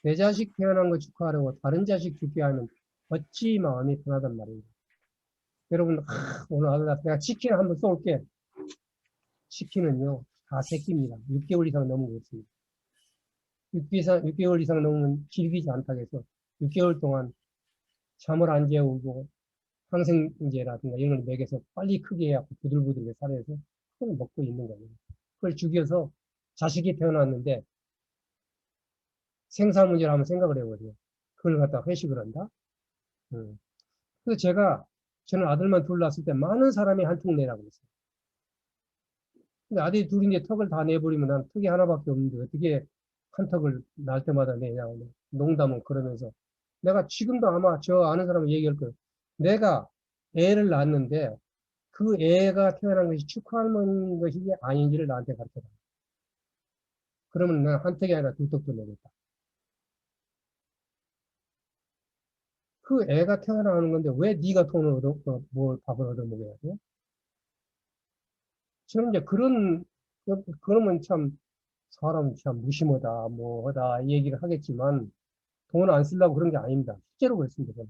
내 자식 태어난 거 축하하려고 다른 자식 죽게 하면 어찌 마음이 편하단 말이에요. 여러분, 오늘 내가 치킨 한번 쏠게. 치킨은요, 다 새끼입니다. 6개월 이상 넘은 거 없습니다. 6개월 이상 넘으면 질기지 않다고 해서 6개월 동안 잠을 안 재우고 항생제라든가 이런 걸 먹여서 빨리 크게 해갖고 부들부들하게 살아서 그걸 먹고 있는 거예요. 그걸 죽여서 자식이 태어났는데 생사 문제를 한번 생각을 해보세요. 그걸 갖다가 회식을 한다? 그래서 저는 아들만 둘 낳았을 때 많은 사람이 한턱 내라고 그랬어요. 근데 아들이 둘인데 턱을 다 내버리면 난 턱이 하나밖에 없는데 어떻게 한턱을 날 때마다 내냐. 농담은 그러면서. 내가 지금도 아마 저 아는 사람은 얘기할 거예요. 내가 애를 낳았는데 그 애가 태어난 것이 축하하는 것이 아닌지를 나한테 가르쳐라. 그러면 난 한 턱이 아니라 두 턱도 내겠다. 그 애가 태어나는 건데 왜 네가 돈을 뭘 밥을 얻어 먹어야 돼? 저는 이제 그러면 참 사람 참 무심하다, 뭐하다 얘기를 하겠지만 돈 안 쓰려고 그런 게 아닙니다. 실제로 그랬습니다. 저는.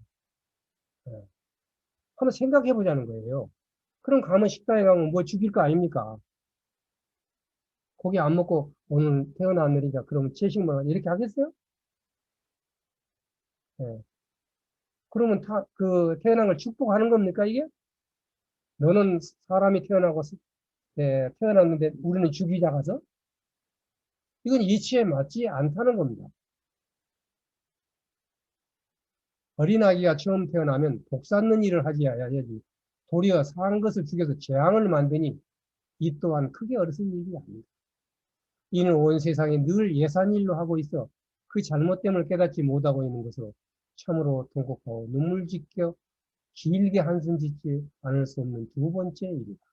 예. 한번 생각해 보자는 거예요. 그럼 가면 식당에 가면 뭐 죽일 거 아닙니까? 고기 안 먹고 오늘 태어났느니까 그러면 채식만 이렇게 하겠어요? 예. 그러면 태어난 걸 축복하는 겁니까, 이게? 너는 사람이 태어났는데 우리는 죽이자 가서? 이건 이치에 맞지 않다는 겁니다. 어린아기가 처음 태어나면 복 쌓는 일을 하지 않아야지. 도리어 산 것을 죽여서 재앙을 만드니 이 또한 크게 어리석은 일이 아닙니다. 이는 온 세상에 늘 예산일로 하고 있어 그 잘못됨을 깨닫지 못하고 있는 것으로 참으로 통곡하고 눈물 짓겨 길게 한숨 짓지 않을 수 없는 두 번째 일이다.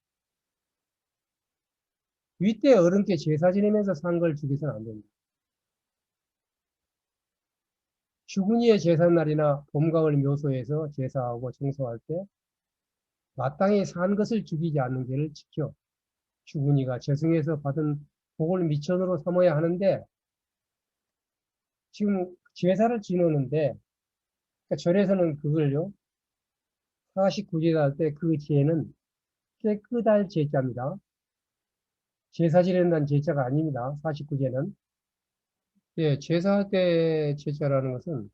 윗대 어른께 제사 지내면서 산 걸 죽여서는 안 됩니다. 주군이의 제삿날이나 봄, 가을 묘소에서 제사하고 청소할 때 마땅히 산 것을 죽이지 않는 죄를 지켜 주군이가 저승에서 받은 복을 미천으로 삼아야 하는데 지금 제사를 지내는데 그러니까 절에서는 그걸요 49제사 할 때 그 제는 깨끗할 제자입니다. 제사 지낸다는 제자가 아닙니다. 49제는 예, 제사할 때 제자라는 것은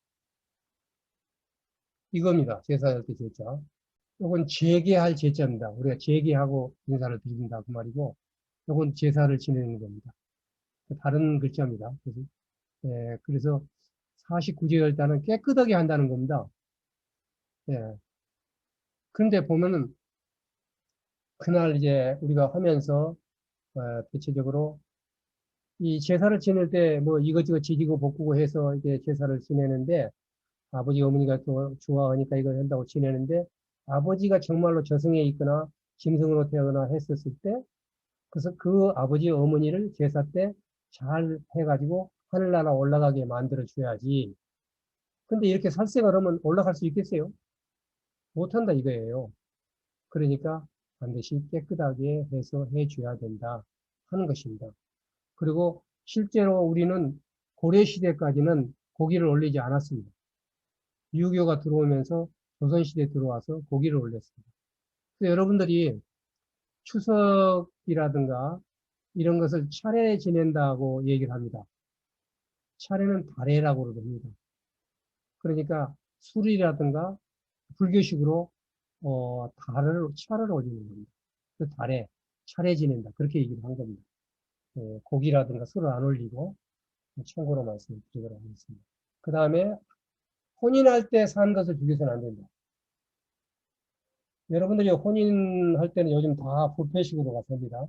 이겁니다. 제사할 때 제자. 이건 재개할 제자입니다. 우리가 재개하고 인사를 드린다 그 말이고 이건 제사를 지내는 겁니다. 다른 글자입니다. 그래서 49제 열단은 깨끗하게 한다는 겁니다. 예. 그런데 보면은 그날 이제 우리가 하면서 대체적으로 이 제사를 지낼 때 뭐 이것저것 지지고 볶고 해서 이제 제사를 지내는데 아버지 어머니가 또 좋아하니까 이걸 한다고 지내는데 아버지가 정말로 저승에 있거나 짐승으로 태어나 했었을 때 그래서 그 아버지 어머니를 제사 때 잘 해가지고 하늘나라 올라가게 만들어 줘야지. 근데 이렇게 살생을 하면 올라갈 수 있겠어요? 못한다 이거예요. 그러니까 반드시 깨끗하게 해서 해줘야 된다 하는 것입니다. 그리고 실제로 우리는 고려시대까지는 고기를 올리지 않았습니다. 유교가 들어오면서 조선시대에 들어와서 고기를 올렸습니다. 그래서 여러분들이 추석이라든가 이런 것을 차례 지낸다고 얘기를 합니다. 차례는 달해라고 그럽니다. 그러니까 술이라든가 불교식으로 차례를 올리는 겁니다. 그 달에 차례 지낸다. 그렇게 얘기를 한 겁니다. 고기라든가 술을 안 올리고 참고로 말씀드리도록 하겠습니다. 그 다음에 혼인할 때 산 것을 죽여서는 안 된다. 여러분들이 혼인할 때는 요즘 다 부패식으로 갔습니다.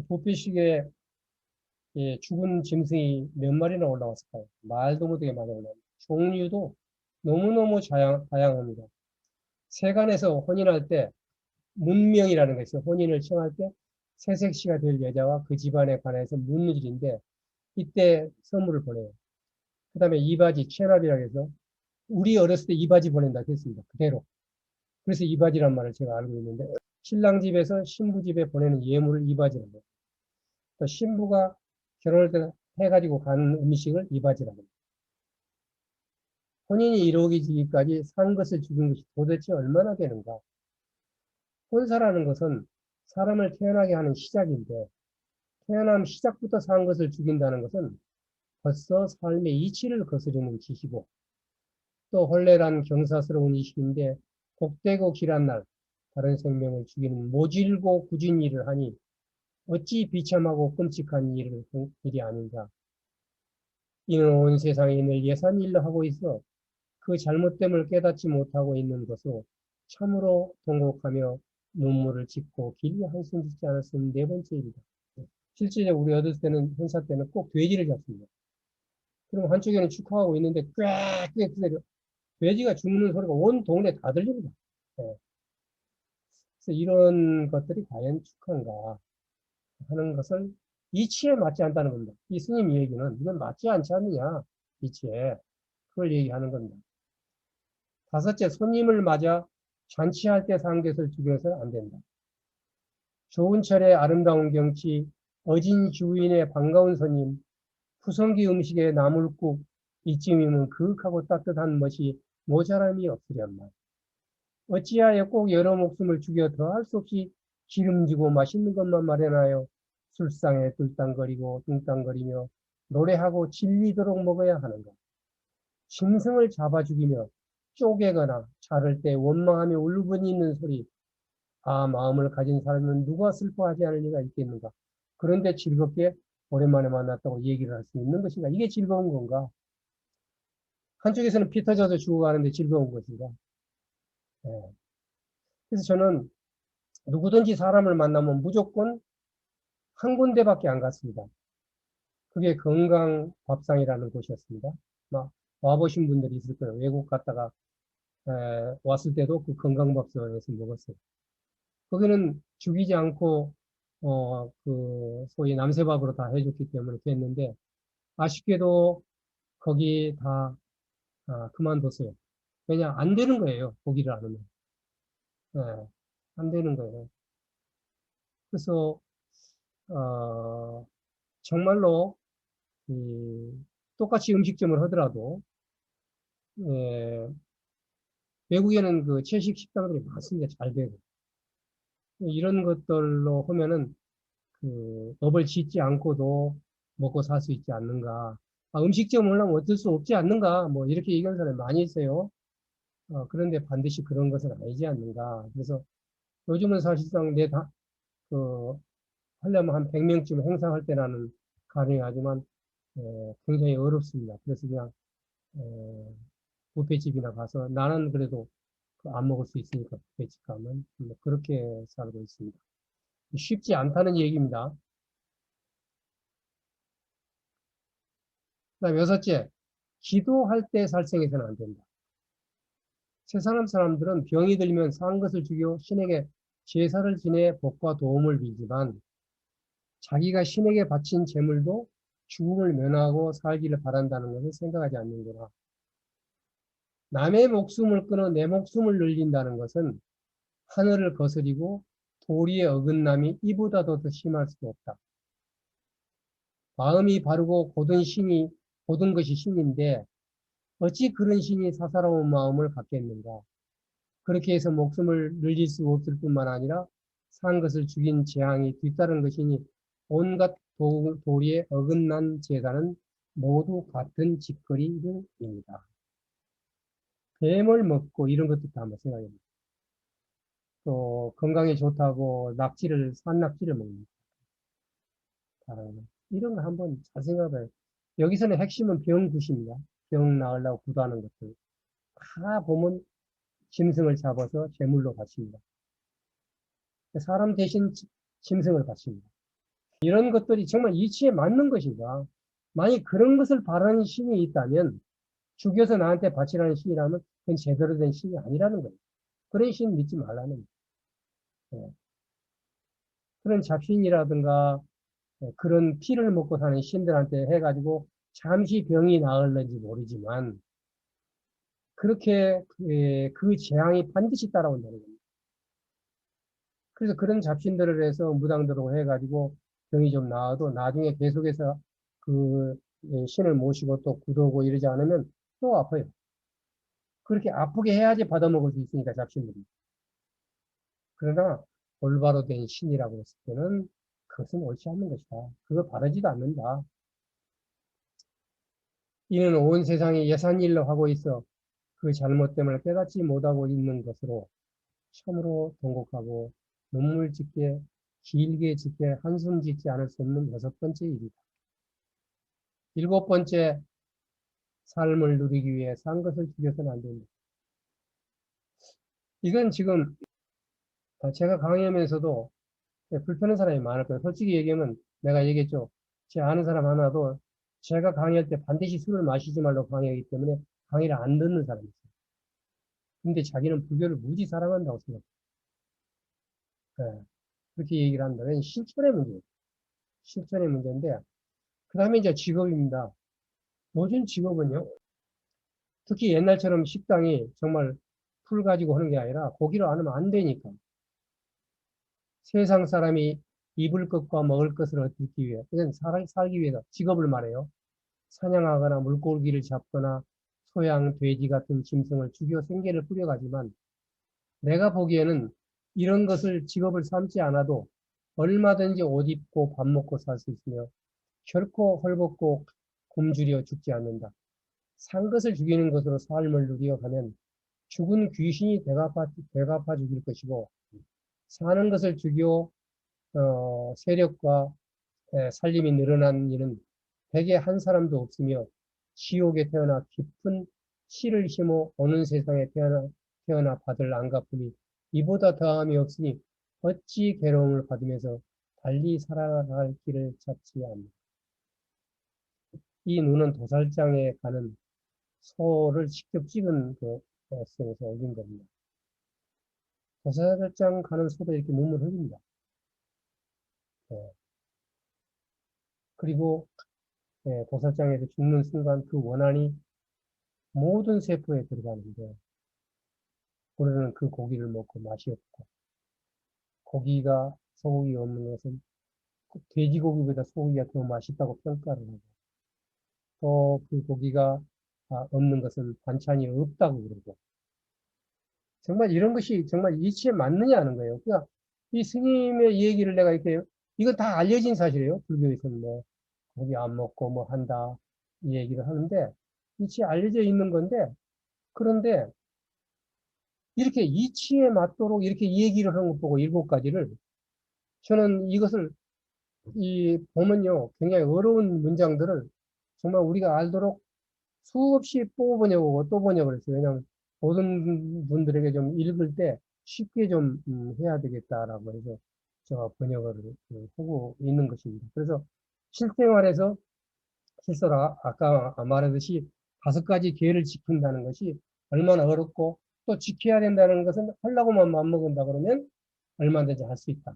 부패식에 죽은 짐승이 몇 마리나 올라왔을까요? 말도 못하게 많이 올라옵니다. 종류도 너무너무 다양합니다. 세간에서 혼인할 때 문명이라는 게 있어요. 혼인을 청할 때 새색시가 될 여자와 그 집안에 관해서 묻는 일인데 이때 선물을 보내요. 그 다음에 이바지, 체납이라고 해서 우리 어렸을 때 이바지 보낸다 했습니다. 그대로. 그래서 이바지란 말을 제가 알고 있는데 신랑 집에서 신부 집에 보내는 예물을 이바지라고 해요. 또 신부가 결혼할 때 해가지고 가는 음식을 이바지라고 해요. 혼인이 이루어지기까지 산 것을 죽인 것이 도대체 얼마나 되는가? 혼사라는 것은 사람을 태어나게 하는 시작인데 태어남 시작부터 산 것을 죽인다는 것은 벌써 삶의 이치를 거스르는 짓이고 또 혼례란 경사스러운 이식인데 복되고 길한 날 다른 생명을 죽이는 모질고 굳은 일을 하니 어찌 비참하고 끔찍한 일이 아닌가. 이는 온 세상에 있는 예산 일로 하고 있어 그 잘못됨을 깨닫지 못하고 있는 것으로 참으로 통곡하며 눈물을 짓고 길게 한숨 짓지 않았으면 네 번째 일이다. 실제로 우리 어렸을 때는 행사 때는 꼭 돼지를 잡습니다. 그럼 한쪽에는 축하하고 있는데 꽥꽥 소리가 돼지가 죽는 소리가 온 동네 다 들립니다. 예. 그래서 이런 것들이 과연 축하인가 하는 것을 이치에 맞지 않다는 겁니다. 이 스님 얘기는 이건 맞지 않지 않느냐 이치에 그걸 얘기하는 겁니다. 다섯째, 손님을 맞아 잔치할 때 산 것을 죽여서 안 된다. 좋은 철의 아름다운 경치, 어진 주인의 반가운 손님, 푸성기 음식에 나물국, 이쯤이면 그윽하고 따뜻한 멋이 모자람이 없으련만. 어찌하여 꼭 여러 목숨을 죽여 더할 수 없이 기름지고 맛있는 것만 마련하여 술상에 뚫땅거리고 뚱땅거리며 노래하고 질리도록 먹어야 하는가. 짐승을 잡아 죽이며 쪼개거나 자를 때 원망하며 울분이 있는 소리. 아, 마음을 가진 사람은 누가 슬퍼하지 않을 리가 있겠는가. 그런데 즐겁게 오랜만에 만났다고 얘기를 할 수 있는 것인가. 이게 즐거운 건가. 한쪽에서는 피 터져서 죽어가는데 즐거운 것인가. 예. 그래서 저는 누구든지 사람을 만나면 무조건 한 군데밖에 안 갔습니다. 그게 건강밥상이라는 곳이었습니다. 막 와보신 분들이 있을 거예요. 외국 갔다가 왔을 때도 그 건강밥상에서 먹었어요. 거기는 죽이지 않고 소위 남새밥으로 다 해줬기 때문에 됐는데 아쉽게도 거기 다 그만뒀어요. 왜냐 안 되는 거예요. 고기를 안 하면. 예, 안 되는 거예요. 그래서 정말로 똑같이 음식점을 하더라도 예, 외국에는 그 채식 식당들이 많습니다. 잘 되고 이런 것들로 하면은 그 법을 짓지 않고도 먹고 살 수 있지 않는가. 음식점을 하려면 어쩔 수 없지 않는가. 뭐 이렇게 얘기하는 사람이 많이 있어요. 그런데 반드시 그런 것은 아니지 않는가. 그래서 요즘은 사실상 그, 하려면 한 100명쯤 행사할 때라는 가능하지만 굉장히 어렵습니다. 그래서 그냥 뷔페집이나 가서 나는 그래도 그안 먹을 수 있으니까 뷔페집 가면 그렇게 살고 있습니다. 쉽지 않다는 얘기입니다. 그다음 여섯째, 기도할 때 살생해서는 안 된다. 세상 사람들은 병이 들면 산 것을 죽여 신에게 제사를 지내 복과 도움을 빌지만 자기가 신에게 바친 제물도 죽음을 면하고 살기를 바란다는 것을 생각하지 않는구나. 남의 목숨을 끊어 내 목숨을 늘린다는 것은 하늘을 거스리고 도리의 어긋남이 이보다 더 심할 수도 없다. 마음이 바르고 고든 것이 신인데 어찌 그런 신이 사사로운 마음을 갖겠는가. 그렇게 해서 목숨을 늘릴 수 없을 뿐만 아니라 산 것을 죽인 재앙이 뒤따른 것이니 온갖 도리에 어긋난 제사는 모두 같은 짓거리입니다. 뱀을 먹고 이런 것도 다 한번 생각해봅니다. 또 건강에 좋다고 산낙지를 먹는다. 이런 거 한번 잘 생각해봐요. 여기서는 핵심은 병굿입니다. 병 나으려고 구도하는 것들. 다 보면 짐승을 잡아서 제물로 바칩니다. 사람 대신 짐승을 바칩니다. 이런 것들이 정말 이치에 맞는 것인가? 만약 그런 것을 바라는 신이 있다면 죽여서 나한테 바치라는 신이라면 그건 제대로 된 신이 아니라는 거예요. 그런 신 믿지 말라는 거예요. 그런 잡신이라든가 그런 피를 먹고 사는 신들한테 해가지고 잠시 병이 나을는지 모르지만 그렇게 그 재앙이 반드시 따라온다는 겁니다. 그래서 그런 잡신들을 해서 무당들하고 해가지고 병이 좀 나아도 나중에 계속해서 그 신을 모시고 또 구도고 이러지 않으면 또 아파요. 그렇게 아프게 해야지 받아먹을 수 있으니까 잡신들이. 그러나 올바로 된 신이라고 했을 때는 그것은 옳지 않는 것이다. 그거 바르지도 않는다. 이는 온 세상이 예산일로 하고 있어 그 잘못됨을 깨닫지 못하고 있는 것으로 참으로 통곡하고 눈물 짓게 길게 짓게 한숨 짓지 않을 수 없는 여섯 번째 일이다. 일곱 번째, 삶을 누리기 위해 산 것을 죽여서는 안 된다. 이건 지금 제가 강의하면서도 불편한 사람이 많을 거예요. 솔직히 얘기하면 내가 얘기했죠. 제 아는 사람 하나도 제가 강의할 때 반드시 술을 마시지 말라고 강의하기 때문에 강의를 안 듣는 사람이 있어요. 근데 자기는 불교를 무지 사랑한다고 생각해요. 네, 그렇게 얘기를 한다. 왜냐면 실천의 문제예요. 실천의 문제인데, 그 다음에 이제 직업입니다. 모든 직업은요, 특히 옛날처럼 식당이 정말 풀 가지고 하는 게 아니라 고기를 안 하면 안 되니까. 세상 사람이 입을 것과 먹을 것을 얻기 위해, 그냥 살기 위해서 직업을 말해요. 사냥하거나 물고기를 잡거나 소양, 돼지 같은 짐승을 죽여 생계를 꾸려가지만 내가 보기에는 이런 것을 직업을 삼지 않아도 얼마든지 옷 입고 밥 먹고 살 수 있으며 결코 헐벗고 굶주려 죽지 않는다. 산 것을 죽이는 것으로 삶을 누리어 가면 죽은 귀신이 되갚아 죽일 것이고 사는 것을 죽여 세력과 살림이 늘어난 이는 백에 한 사람도 없으며 지옥에 태어나 깊은 씨를 심어 오는 세상에 태어나 받을 안갚음이 이보다 더함이 없으니 어찌 괴로움을 받으면서 달리 살아갈 길을 찾지 않나. 이 눈은 도살장에 가는 소를 직접 찍은 그 에서에서 올린 겁니다. 도살장 가는 소도 이렇게 눈물 흘립니다. 예. 그리고 도살장에서 죽는 순간 그 원한이 모든 세포에 들어가는데 우리는 그 고기를 먹고 맛이 없고 고기가 소고기 없는 것은 돼지고기보다 소고기가 더 맛있다고 평가를 하고 또 그 고기가 없는 것은 반찬이 없다고 그러고 정말 이런 것이 정말 이치에 맞느냐 하는 거예요. 그러니까 이 스님의 얘기를 내가 이렇게 이건 다 알려진 사실이에요. 불교에서는 뭐 고기 안 먹고 뭐 한다 이 얘기를 하는데 이치에 알려져 있는 건데 그런데 이렇게 이치에 맞도록 이렇게 얘기를 하는 것 보고 일곱 가지를 저는 이것을 보면요 굉장히 어려운 문장들을 정말 우리가 알도록 수없이 뽑아번역하고 또 번역을 했어요. 왜냐하면 모든 분들에게 좀 읽을 때 쉽게 좀 해야 되겠다라고 해서 제가 번역을 하고 있는 것입니다. 그래서 실생활에서 실제로 아까 말했듯이 5가지 계를 지킨다는 것이 얼마나 어렵고 또 지켜야 된다는 것은 하려고만 마음먹은다 그러면 얼마든지 할 수 있다.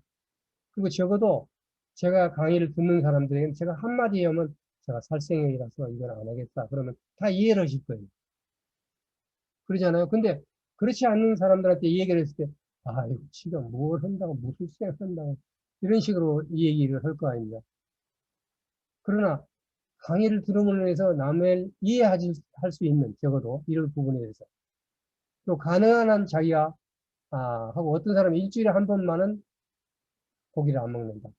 그리고 적어도 제가 강의를 듣는 사람들에게는 제가 한마디 하면 제가 살생형이라서 이걸 안 하겠다. 그러면 다 이해를 하실 거예요. 그러잖아요. 근데 그렇지 않는 사람들한테 이 얘기를 했을 때, 아, 이거 지금 뭘 한다고, 무슨 쌩 한다고, 이런 식으로 이 얘기를 할 거 아닙니까? 그러나 강의를 들음으로 해서 남을 이해하지, 할 수 있는, 적어도 이런 부분에 대해서. 또 가능한 한 자기가, 하고 어떤 사람은 일주일에 한 번만은 고기를 안 먹는다.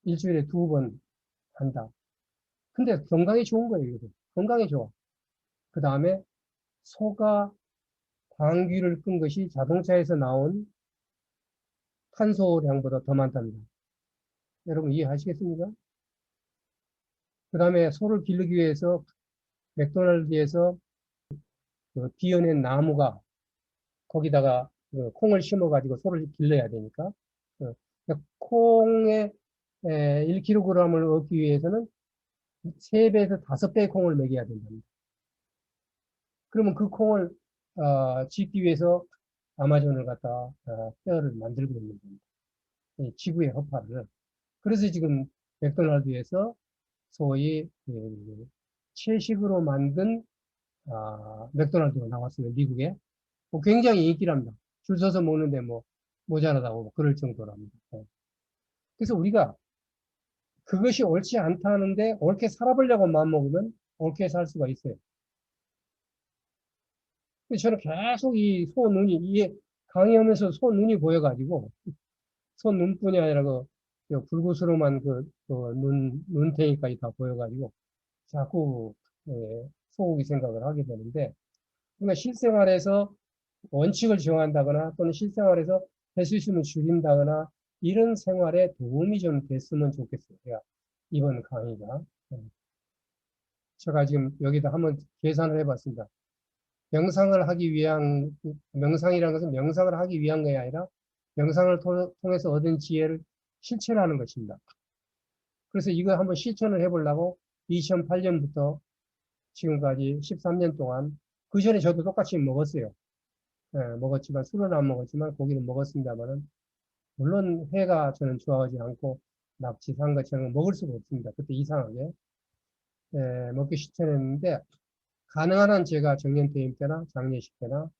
일주일에 2번 한다. 근데 건강에 좋은 거예요, 이거. 건강에 좋아. 그 다음에 소가 방귀를 끈 것이 자동차에서 나온 탄소량보다 더 많답니다. 여러분 이해하시겠습니까? 그 다음에 소를 기르기 위해서 맥도날드에서 그 비어낸 나무가 거기다가 그 콩을 심어가지고 소를 길러야 되니까 그 콩의 1kg을 얻기 위해서는 3배에서 5배의 콩을 먹여야 된답니다. 그러면 그 콩을 짓기 위해서 아마존을 갖다 뼈를 만들고 있는 겁니다. 지구의 허파를. 그래서 지금 맥도날드에서 소위 채식으로 만든 맥도날드가 나왔어요. 미국에. 굉장히 인기랍니다. 줄 서서 먹는데 뭐 모자라다고 뭐 그럴 정도랍니다. 그래서 우리가 그것이 옳지 않다는데 옳게 살아보려고 마음먹으면 옳게 살 수가 있어요. 근데 저는 계속 이 소 눈이 이게 강의하면서 소 눈이 보여가지고 소 눈뿐이 아니라 그 불구스름한 눈탱이까지 다 보여가지고 자꾸 소고기 생각을 하게 되는데 그러니까 실생활에서 원칙을 정한다거나 또는 실생활에서 할 수 있으면 줄인다거나 이런 생활에 도움이 좀 됐으면 좋겠어요. 제가 이번 강의가. 제가 지금 여기다 한번 계산을 해봤습니다. 명상을 하기 위한, 명상이라는 것은 명상을 하기 위한 것이 아니라 명상을 통해서 얻은 지혜를 실천하는 것입니다. 그래서 이거 한번 실천을 해보려고 2008년부터 지금까지 13년 동안 그 전에 저도 똑같이 먹었어요. 먹었지만 술은 안 먹었지만 고기는 먹었습니다만은 물론 회가 저는 좋아하지 않고 낙지, 상어 처럼 먹을 수가 없습니다. 그때 이상하게 먹기 실천했는데 가능한 한 제가 정년퇴임 때나 장례식 때나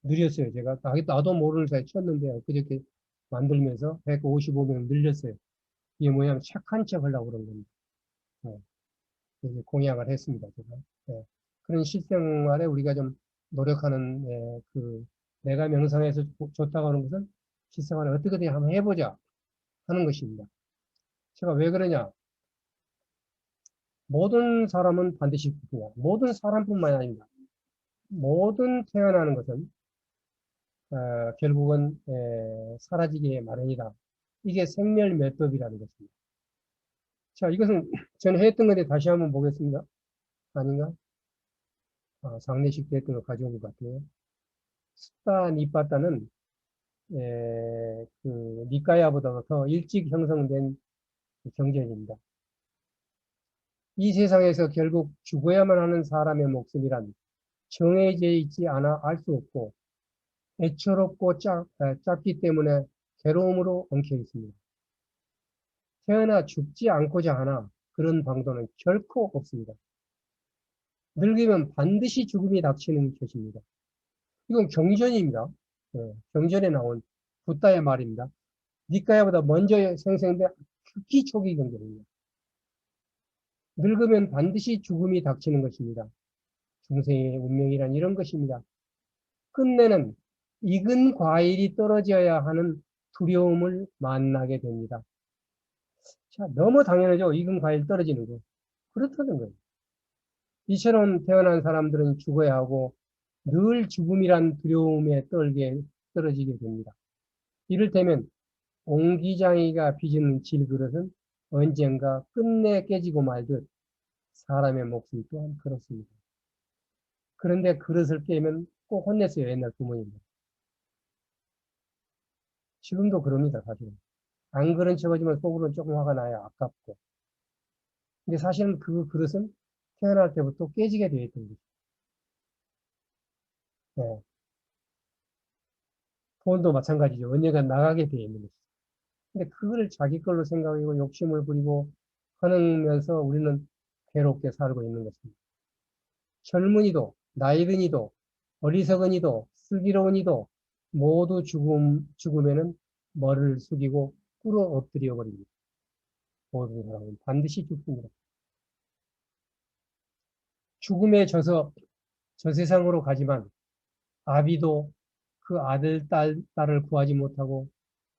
늘렸어요. 제가 나도 모르는 사이에 쳤는데 그저께 만들면서 155명 늘렸어요. 이게 뭐냐면 착한 척 하려고 그런 겁니다. 이제 공약을 했습니다. 제가. 그런 실생활에 우리가 좀 노력하는 내가 명상해서 좋다고 하는 것은 실생활에 어떻게든 한번 해보자 하는 것입니다. 제가 왜 그러냐? 모든 사람은 반드시 죽습니다. 모든 사람뿐만 아닙니다. 모든 태어나는 것은 결국은 사라지기에 마련이다. 이게 생멸매법이라는 것입니다. 자, 이것은 전에 했던 건데 다시 한번 보겠습니다. 아닌가? 장례식 때 했던 거 가져온 것 같아요. 스타 니빠따는 그 니까야보다 더 일찍 형성된 경전입니다. 이 세상에서 결국 죽어야만 하는 사람의 목숨이란 정해져 있지 않아 알 수 없고 애처롭고 작기 때문에 괴로움으로 엉켜 있습니다. 태어나 죽지 않고자 하나 그런 방도는 결코 없습니다. 늙으면 반드시 죽음이 닥치는 것입니다. 이건 경전입니다. 경전에 나온 붓다의 말입니다. 니까야보다 먼저 생성된 극히 초기 경전입니다. 늙으면 반드시 죽음이 닥치는 것입니다. 중생의 운명이란 이런 것입니다. 끝내는 익은 과일이 떨어져야 하는 두려움을 만나게 됩니다. 자, 너무 당연하죠. 익은 과일 떨어지는 거. 그렇다는 거예요. 이처럼 태어난 사람들은 죽어야 하고 늘 죽음이란 두려움에 떨어지게 됩니다. 이를테면 옹기장이가 빚은 질그릇은 언젠가 끝내 깨지고 말듯 사람의 목숨 또한 그렇습니다. 그런데 그릇을 깨면 꼭 혼냈어요. 옛날 부모님들. 지금도 그럽니다. 사실은. 안 그런 척하지만 속으로는 조금 화가 나요. 아깝고. 근데 사실은 그 그릇은 태어날 때부터 깨지게 되어 있던 거죠. 예. 돈도 마찬가지죠. 언젠가 나가게 되어 있는 거죠. 근데 그걸 자기 걸로 생각하고 욕심을 부리고 하면서 우리는 괴롭게 살고 있는 것입니다. 젊은이도, 나이든 이도, 어리석은 이도, 슬기로운 이도 모두 죽으면은 머리를 숙이고 꿇어 엎드려 버립니다. 모든 사람은 반드시 죽습니다. 죽음에 져서 저 세상으로 가지만 아비도 그 아들, 딸을 구하지 못하고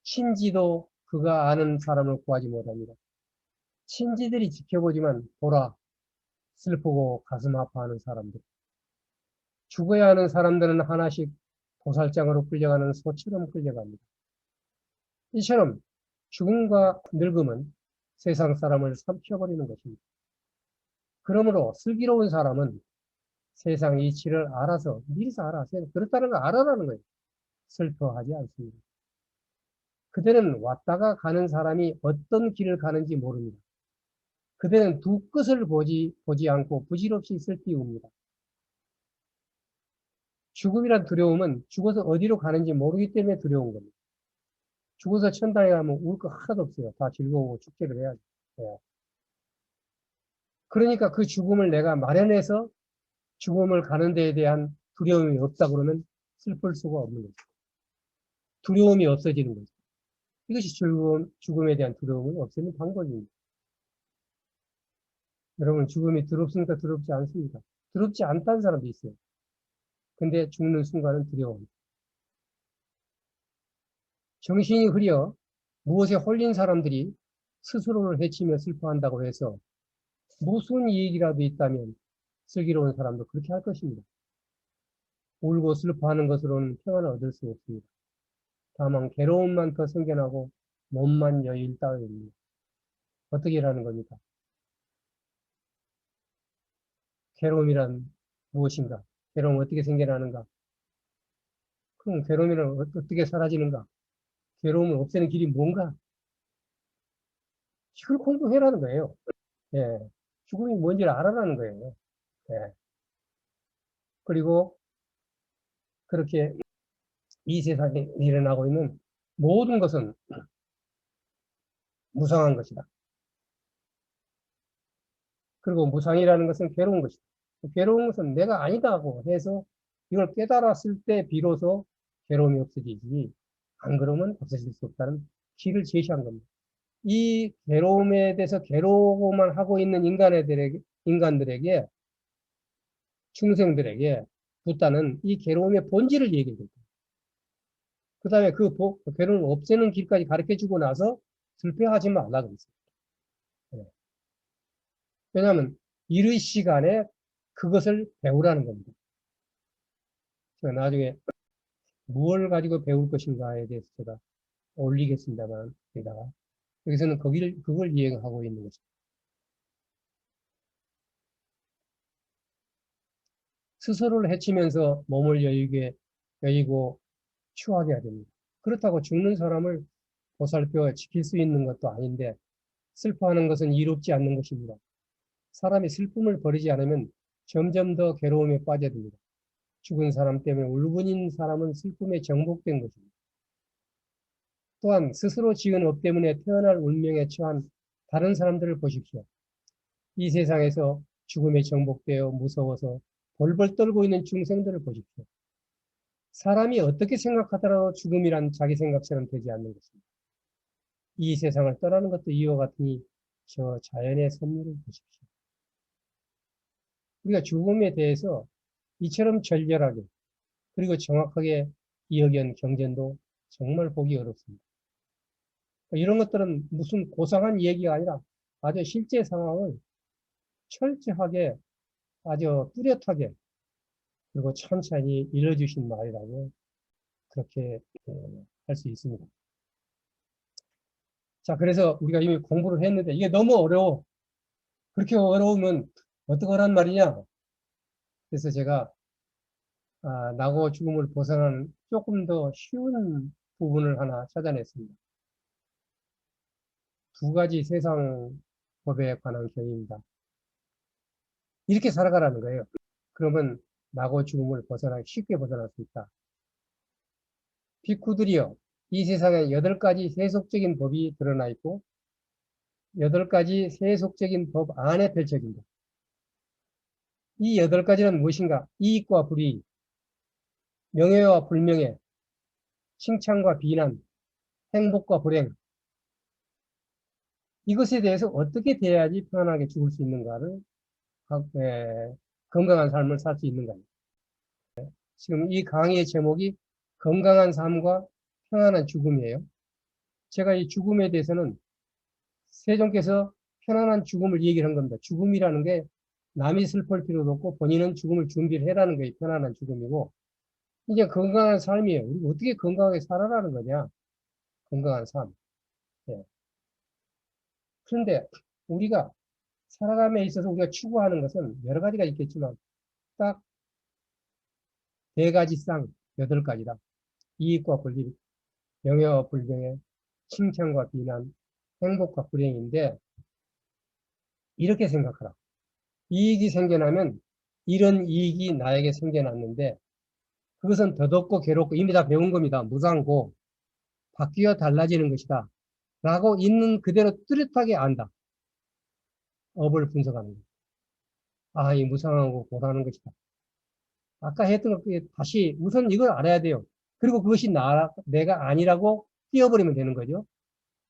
친지도 그가 아는 사람을 구하지 못합니다. 친지들이 지켜보지만 보라 슬프고 가슴 아파하는 사람들. 죽어야 하는 사람들은 하나씩 도살장으로 끌려가는 소처럼 끌려갑니다. 이처럼 죽음과 늙음은 세상 사람을 삼켜버리는 것입니다. 그러므로 슬기로운 사람은 세상 이치를 알아서 미리서 알아. 그렇다는 걸 알아라는 거예요. 슬퍼하지 않습니다. 그들은 왔다가 가는 사람이 어떤 길을 가는지 모릅니다. 그들은 두 끝을 보지 않고 부질없이 슬피웁니다. 죽음이란 두려움은 죽어서 어디로 가는지 모르기 때문에 두려운 겁니다. 죽어서 천당에 가면 울 거 하나도 없어요. 다 즐거워 축제를 해야죠. 예. 그러니까 그 죽음을 내가 마련해서 죽음을 가는 데에 대한 두려움이 없다 그러면 슬플 수가 없는 거죠. 두려움이 없어지는 거죠. 이것이 죽음에 대한 두려움을 없애는 방법입니다. 여러분, 죽음이 두렵습니까? 두렵지 않습니까? 두렵지 않다는 사람도 있어요. 근데 죽는 순간은 두려워합니다. 정신이 흐려 무엇에 홀린 사람들이 스스로를 해치며 슬퍼한다고 해서 무슨 이익이라도 있다면 슬기로운 사람도 그렇게 할 것입니다. 울고 슬퍼하는 것으로는 평안을 얻을 수 없습니다. 다만 괴로움만 더 생겨나고 몸만 여일 따위입니다. 어떻게 일하는 겁니까? 괴로움이란 무엇인가? 괴로움은 어떻게 생겨나는가? 그럼 괴로움이란 어떻게 사라지는가? 괴로움을 없애는 길이 뭔가? 이걸 공부해라는 거예요. 예. 죽음이 뭔지를 알아라는 거예요. 예. 그리고 그렇게 이 세상에 일어나고 있는 모든 것은 무상한 것이다. 그리고 무상이라는 것은 괴로운 것이다. 괴로운 것은 내가 아니다고 해서 이걸 깨달았을 때 비로소 괴로움이 없어지지. 안 그러면 없어질 수 없다는 길을 제시한 겁니다. 이 괴로움에 대해서 괴로워만 하고 있는 인간들에게, 중생들에게 붓다는 이 괴로움의 본질을 얘기해 줍니다. 그 다음에 그 괴로움을 없애는 길까지 가르쳐 주고 나서 슬퍼하지 말라 그랬어요. 네. 왜냐하면 이르 시간에 그것을 배우라는 겁니다. 제가 나중에 무엇을 가지고 배울 것인가에 대해서 제가 올리겠습니다만, 여기서는 그걸 이해하고 있는 것입니다. 스스로를 해치면서 몸을 여의고 추하게 해야 됩니다. 그렇다고 죽는 사람을 보살펴 지킬 수 있는 것도 아닌데, 슬퍼하는 것은 이롭지 않는 것입니다. 사람이 슬픔을 버리지 않으면 점점 더 괴로움에 빠져듭니다. 죽은 사람 때문에 울분인 사람은 슬픔에 정복된 것입니다. 또한 스스로 지은 업 때문에 태어날 운명에 처한 다른 사람들을 보십시오. 이 세상에서 죽음에 정복되어 무서워서 벌벌 떨고 있는 중생들을 보십시오. 사람이 어떻게 생각하더라도 죽음이란 자기 생각처럼 되지 않는 것입니다. 이 세상을 떠나는 것도 이와 같으니 저 자연의 섭리를 보십시오. 우리가 죽음에 대해서 이처럼 절절하게 그리고 정확하게 이야기한 경전도 정말 보기 어렵습니다. 이런 것들은 무슨 고상한 얘기가 아니라 아주 실제 상황을 철저하게 아주 뚜렷하게 그리고 천천히 일러주신 말이라고 그렇게 할 수 있습니다. 자, 그래서 우리가 이미 공부를 했는데 이게 너무 어려워. 그렇게 어려우면 어떡하란 말이냐? 그래서 제가 나고 죽음을 벗어나는 조금 더 쉬운 부분을 하나 찾아냈습니다. 두 가지 세상 법에 관한 경입니다. 이렇게 살아가라는 거예요. 그러면 나고 죽음을 쉽게 벗어날 수 있다. 비쿠들이여, 이 세상에 8가지 세속적인 법이 드러나 있고 8가지 세속적인 법 안에 펼쳐진다. 이 8가지는 무엇인가? 이익과 불이익, 명예와 불명예, 칭찬과 비난, 행복과 불행. 이것에 대해서 어떻게 대해야지 편안하게 죽을 수 있는가를, 건강한 삶을 살 수 있는가. 지금 이 강의의 제목이 건강한 삶과 편안한 죽음이에요. 제가 이 죽음에 대해서는 세종께서 편안한 죽음을 얘기를 한 겁니다. 죽음이라는 게 남이 슬플 필요도 없고 본인은 죽음을 준비를 해라는 게 편안한 죽음이고, 이게 건강한 삶이에요. 우리가 어떻게 건강하게 살아라는 거냐? 건강한 삶. 예. 그런데 우리가 살아감에 있어서 우리가 추구하는 것은 여러 가지가 있겠지만 딱 4가지 쌍, 8가지다. 이익과 불이익, 명예와 불명예, 칭찬과 비난, 행복과 불행인데, 이렇게 생각하라. 이익이 생겨나면 이런 이익이 나에게 생겨났는데 그것은 더덥고 괴롭고 이미 다 배운 겁니다. 무상고 바뀌어 달라지는 것이다. 라고 있는 그대로 뚜렷하게 안다. 업을 분석하는 것. 아, 이 무상하고 고단한 것이다. 아까 했던 것 다시 우선 이걸 알아야 돼요. 그리고 그것이 내가 아니라고 띄워버리면 되는 거죠.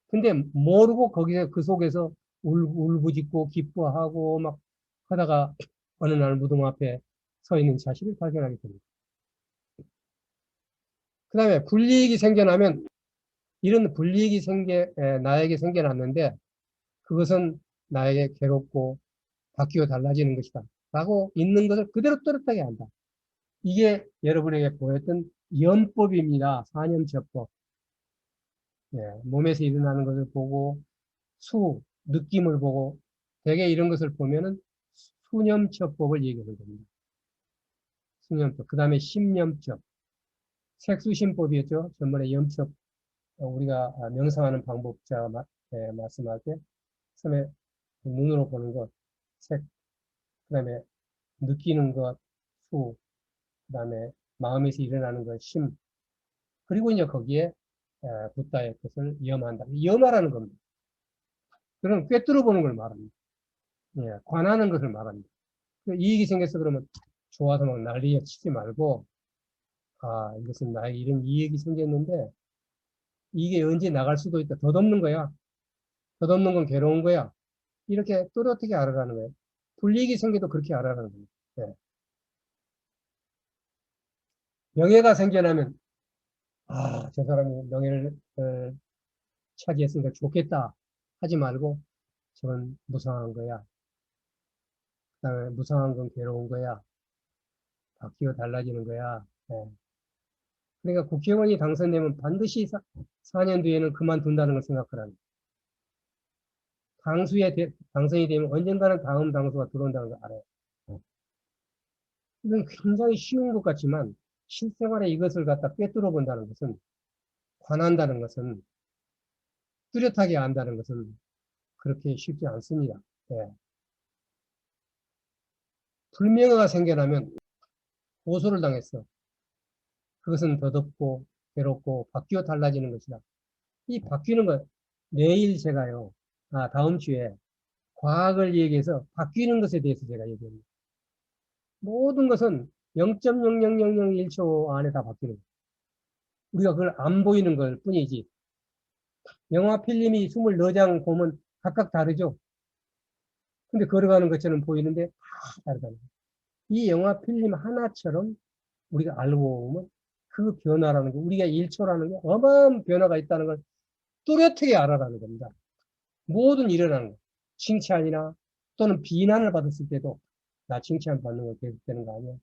근데 모르고 거기서 그 속에서 울부짖고 기뻐하고 막 하다가 어느 날 무덤 앞에 서 있는 자신을 발견하게 됩니다. 그 다음에 불이익이 생겨나면 이런 불이익이 나에게 생겨났는데 그것은 나에게 괴롭고 바뀌어 달라지는 것이다. 라고 있는 것을 그대로 뚜렷하게 한다. 이게 여러분에게 보였던 염법입니다. 사념처법. 예, 몸에서 일어나는 것을 보고 느낌을 보고 대개 이런 것을 보면은 수념처법을 얘기하는 겁니다. 수념법. 그 다음에 심념법. 색수심법이었죠. 전번에 염첩 우리가 명상하는 방법자 말씀할 때 처음에 눈으로 보는 것, 색, 그 다음에 느끼는 것, 수, 그 다음에 마음에서 일어나는 것, 심, 그리고 이제 거기에 붓다의 것을 염한다. 염하라는 겁니다. 그럼 꿰뚫어 보는 걸 말합니다. 예, 관하는 것을 말합니다. 이익이 생겨서 그러면 좋아서 막 난리에 치지 말고, 아, 이것은 나에게 이런 이익이 생겼는데, 이게 언제 나갈 수도 있다. 덧없는 거야. 덧없는 건 괴로운 거야. 이렇게 또렷하게 알아가는 거예요. 불이익이 생겨도 그렇게 알아가는 거예요. 예. 명예가 생겨나면, 아, 저 사람이 명예를 차지했으니까 좋겠다 하지 말고, 저건 무상한 거야. 그다음에 무상한 건 괴로운 거야. 바뀌어 달라지는 거야. 예. 그러니까 국회의원이 당선되면 반드시 4년 뒤에는 그만둔다는 걸 생각하라는 당선이 되면 언젠가는 다음 당수가 들어온다는 걸 알아요. 이건 굉장히 쉬운 것 같지만 실생활에 이것을 갖다 꿰뚫어 본다는 것은, 관한다는 것은, 뚜렷하게 안다는 것은 그렇게 쉽지 않습니다. 예. 불명예가 생겨나면 고소를 당했어. 그것은 더덥고 괴롭고 바뀌어 달라지는 것이다. 이 바뀌는 것, 내일 제가요, 다음 주에 과학을 얘기해서 바뀌는 것에 대해서 제가 얘기합니다. 모든 것은 0.00001초 안에 다 바뀌는 거예요. 우리가 그걸 안 보이는 걸 뿐이지. 영화 필름이 24장 보면 각각 다르죠? 근데 걸어가는 것처럼 보이는데 다 다르다는 거예요. 이 영화 필름 하나처럼 우리가 알고 보면 그 변화라는 거, 우리가 1초라는 게 어마어마한 변화가 있다는 걸 뚜렷하게 알아라는 겁니다. 모든 일어나는 거. 칭찬이나 또는 비난을 받았을 때도 나 칭찬 받는 거 계속되는 거 아니야?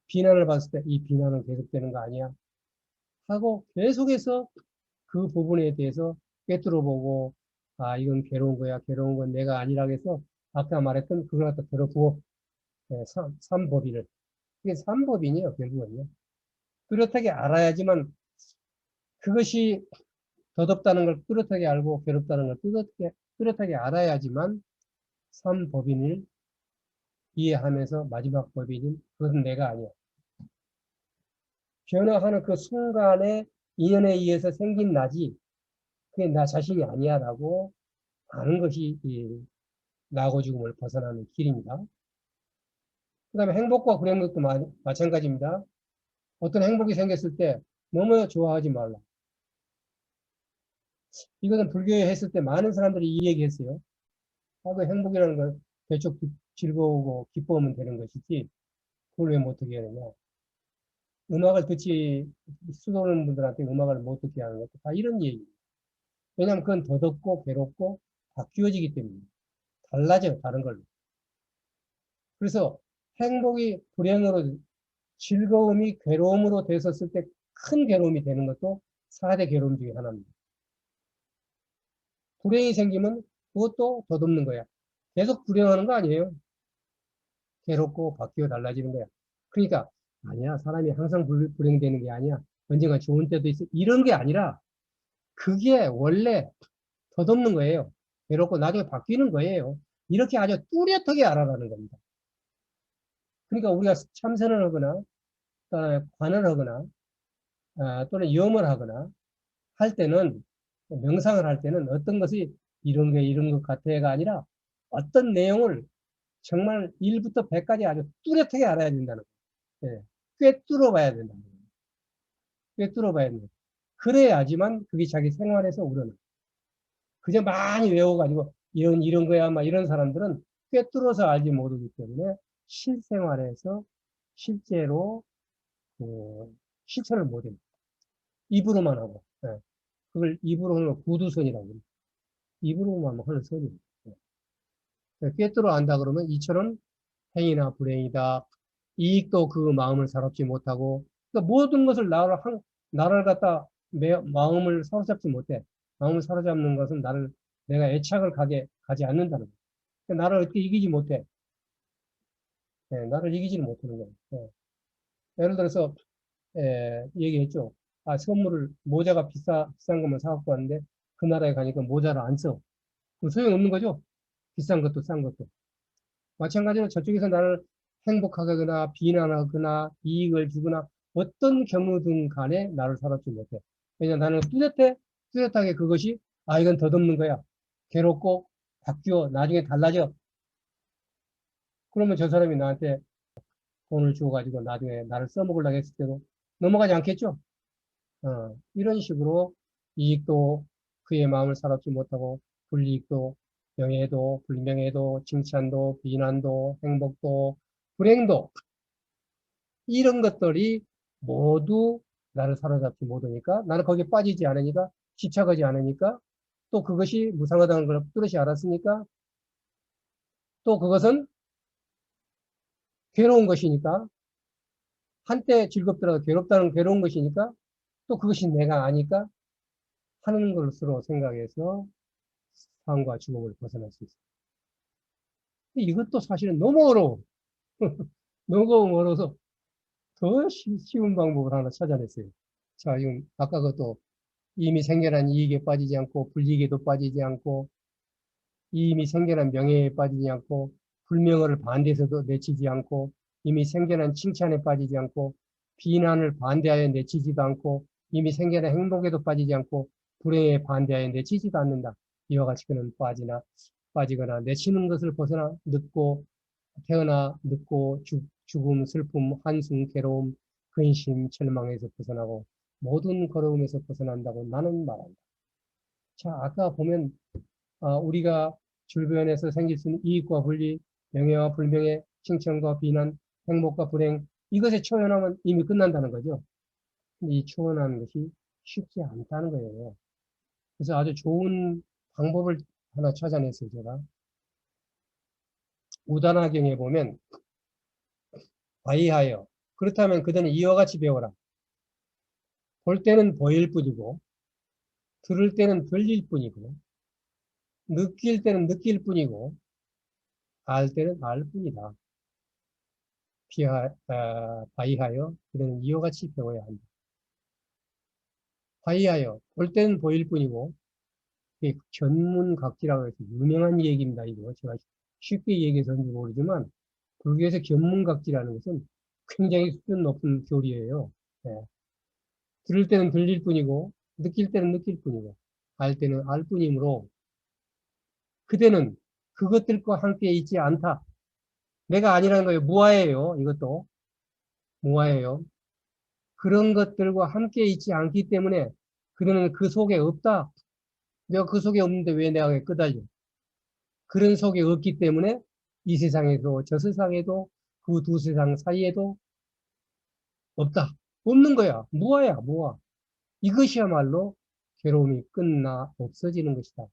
비난을 받았을 때 이 비난은 계속되는 거 아니야? 하고 계속해서 그 부분에 대해서 꿰뚫어보고, 아, 이건 괴로운 거야. 괴로운 건 내가 아니라고 해서 아까 말했던 그걸 갖다 들어보고, 삼법인을. 이게 삼법인이에요, 결국은요. 뚜렷하게 알아야지만 그것이 더덥다는 걸 뚜렷하게 알고 괴롭다는 걸 뚜렷하게 뚜렷하게 알아야지만 3법인을 이해하면서 마지막 법인인 그것은 내가 아니야. 변화하는 그 순간의 인연에 의해서 생긴 나지 그게 나 자신이 아니야 라고 아는 것이 이 나하고 죽음을 벗어나는 길입니다. 그 다음에 행복과 불행도 마찬가지입니다. 어떤 행복이 생겼을 때 너무 좋아하지 말라. 이것은 불교에 했을 때 많은 사람들이 이 얘기했어요. 아, 그 행복이라는 건 대충 즐거우고 기뻐하면 되는 것이지 그걸 왜 못하게 하느냐. 음악을 듣지 수도는 분들한테 음악을 못 듣게 하는 것도 다 이런 얘기예요. 왜냐하면 그건 더덥고 괴롭고 바뀌어지기 때문에 달라져요. 다른 걸로. 그래서 행복이 불행으로 즐거움이 괴로움으로 됐었을 때 큰 괴로움이 되는 것도 4대 괴로움 중에 하나입니다. 불행이 생기면 그것도 덧없는 거야. 계속 불행하는 거 아니에요. 괴롭고 바뀌어 달라지는 거야. 그러니까 아니야. 사람이 항상 불행되는 게 아니야. 언젠가 좋은 때도 있어. 이런 게 아니라 그게 원래 덧없는 거예요. 괴롭고 나중에 바뀌는 거예요. 이렇게 아주 뚜렷하게 알아라는 겁니다. 그러니까 우리가 참선을 하거나 관을 하거나 또는 염을 하거나 할 때는 명상을 할 때는 어떤 것이 이런 게 이런 것 같아가 아니라 어떤 내용을 정말 1부터 100까지 아주 뚜렷하게 알아야 된다는 거예요. 예. 꿰뚫어 봐야 된다는 거예요. 꿰뚫어 봐야 된다. 그래야지만 그게 자기 생활에서 우러나. 그저 많이 외워가지고 이런 거야 막 이런 사람들은 꿰뚫어서 알지 못하기 때문에 실생활에서 실제로 그 실천을 못합니다. 입으로만 하고. 예. 그걸 입으로 하는 걸 구두선이라고 합니다. 입으로만 하는 선입니다. 예. 꿰뚫어 안다 그러면 이처럼 행이나 불행이다. 이익도 그 마음을 사롭지 못하고 그러니까 모든 것을 나를 갖다 마음을 사로잡지 못해. 마음을 사로잡는 것은 내가 애착을 가지 않는다는 거예요. 그러니까 나를 어떻게 이기지 못해. 예, 나를 이기지는 못하는 거예요. 예. 예를 들어서 얘기했죠. 아, 모자가 비싼 것만 사갖고 왔는데 그 나라에 가니까 모자를 안 써. 그럼 소용없는 거죠? 비싼 것도 싼 것도. 마찬가지로 저쪽에서 나를 행복하게 하거나 비난하거나 이익을 주거나 어떤 경우든 간에 나를 사롭지 못해. 왜냐면 나는 뚜렷하게 그것이 이건 덧없는 거야. 괴롭고 바뀌어 나중에 달라져. 그러면 저 사람이 나한테 돈을 주어가지고 나중에 나를 써먹으려고 했을 때도 넘어가지 않겠죠? 이런 식으로 이익도 그의 마음을 사롭지 못하고 불이익도 명예도 불명예도 칭찬도 비난도 행복도 불행도 이런 것들이 모두 나를 사로잡지 못하니까 나는 거기에 빠지지 않으니까 집착하지 않으니까 또 그것이 무상하다는 걸 뚜렷이 알았으니까 또 그것은 괴로운 것이니까 한때 즐겁더라도 괴로운 것이니까 또 그것이 내가 아니까 하는 것으로 생각해서 삶과 죽음을 벗어날 수 있어요. 이것도 사실은 너무 어려워. 너무 어려워서 더 쉬운 방법을 하나 찾아냈어요. 자, 지금 아까 그것도 이미 생겨난 이익에 빠지지 않고 불이익에도 빠지지 않고 이미 생겨난 명예에 빠지지 않고 불명예를 반대해서도 내치지 않고 이미 생겨난 칭찬에 빠지지 않고 비난을 반대하여 내치지도 않고 이미 생겨난 행복에도 빠지지 않고 불행에 반대하여 내치지도 않는다. 이와 같이 그는 빠지거나 내치는 것을 벗어나 태어나 늙고 죽음, 슬픔, 한숨, 괴로움, 근심, 절망에서 벗어나고 모든 걸어움에서 벗어난다고 나는 말한다. 자, 아까 보면 우리가 주변에서 생길 수 있는 이익과 분리, 명예와 불명예, 칭찬과 비난, 행복과 불행 이것에 초연하면 이미 끝난다는 거죠. 근데 이 초연하는 것이 쉽지 않다는 거예요. 그래서 아주 좋은 방법을 하나 찾아냈어요, 제가. 우다나경에 보면 바이하여 그렇다면 그대는 이와 같이 배워라. 볼 때는 보일 뿐이고 들을 때는 들릴 뿐이고 느낄 때는 느낄 뿐이고 알 때는 알 뿐이다. 바이하여 그대는 이와 같이 배워야 한다. 바이하여 볼 때는 보일 뿐이고 이게 견문각지라고 해서 유명한 얘기입니다. 이거 제가 쉽게 얘기해서인지 모르지만 불교에서 견문각지라는 것은 굉장히 수준 높은 교리예요. 예. 들을 때는 들릴 뿐이고 느낄 때는 느낄 뿐이고 알 때는 알 뿐이므로 그대는 그것들과 함께 있지 않다. 내가 아니라는 거예요. 무아예요. 이것도 무아예요. 그런 것들과 함께 있지 않기 때문에 그는 그 속에 없다. 내가 그 속에 없는데 왜 내가 끄달려? 그런 속에 없기 때문에 이 세상에도 저 세상에도 그 두 세상 사이에도 없다. 없는 거야. 무아야, 무아. 이것이야말로 괴로움이 끝나 없어지는 것이다.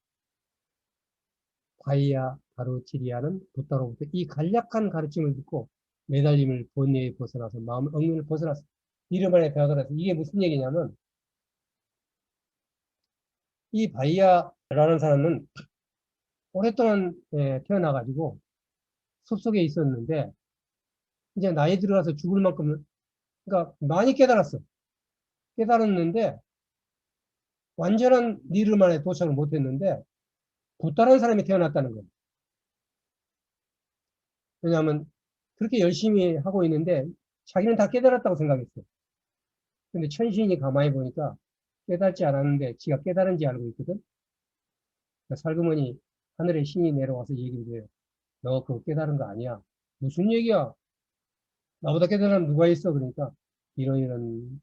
바이야 바로치리아는 부다로부터 이 간략한 가르침을 듣고 매달림을 본뇌에 벗어나서 마음의 얽매를 벗어났어. 이름 안에 배워들어서 이게 무슨 얘기냐면 이 바이야라는 사람은 오랫동안 태어나가지고 숲속에 있었는데 이제 나이 들어가서 죽을 만큼 그러니까 많이 깨달았어. 깨달았는데 완전한 니르만에 도착을 못했는데 부다라는 사람이 태어났다는 거예요. 왜냐하면 그렇게 열심히 하고 있는데 자기는 다 깨달았다고 생각했어. 근데 천신이 가만히 보니까 깨달지 않았는데 지가 깨달은지 알고 있거든. 그러니까 살그머니 하늘의 신이 내려와서 얘기를 해요. 너 그거 깨달은 거 아니야. 무슨 얘기야? 나보다 깨달은 누가 있어? 그러니까 이런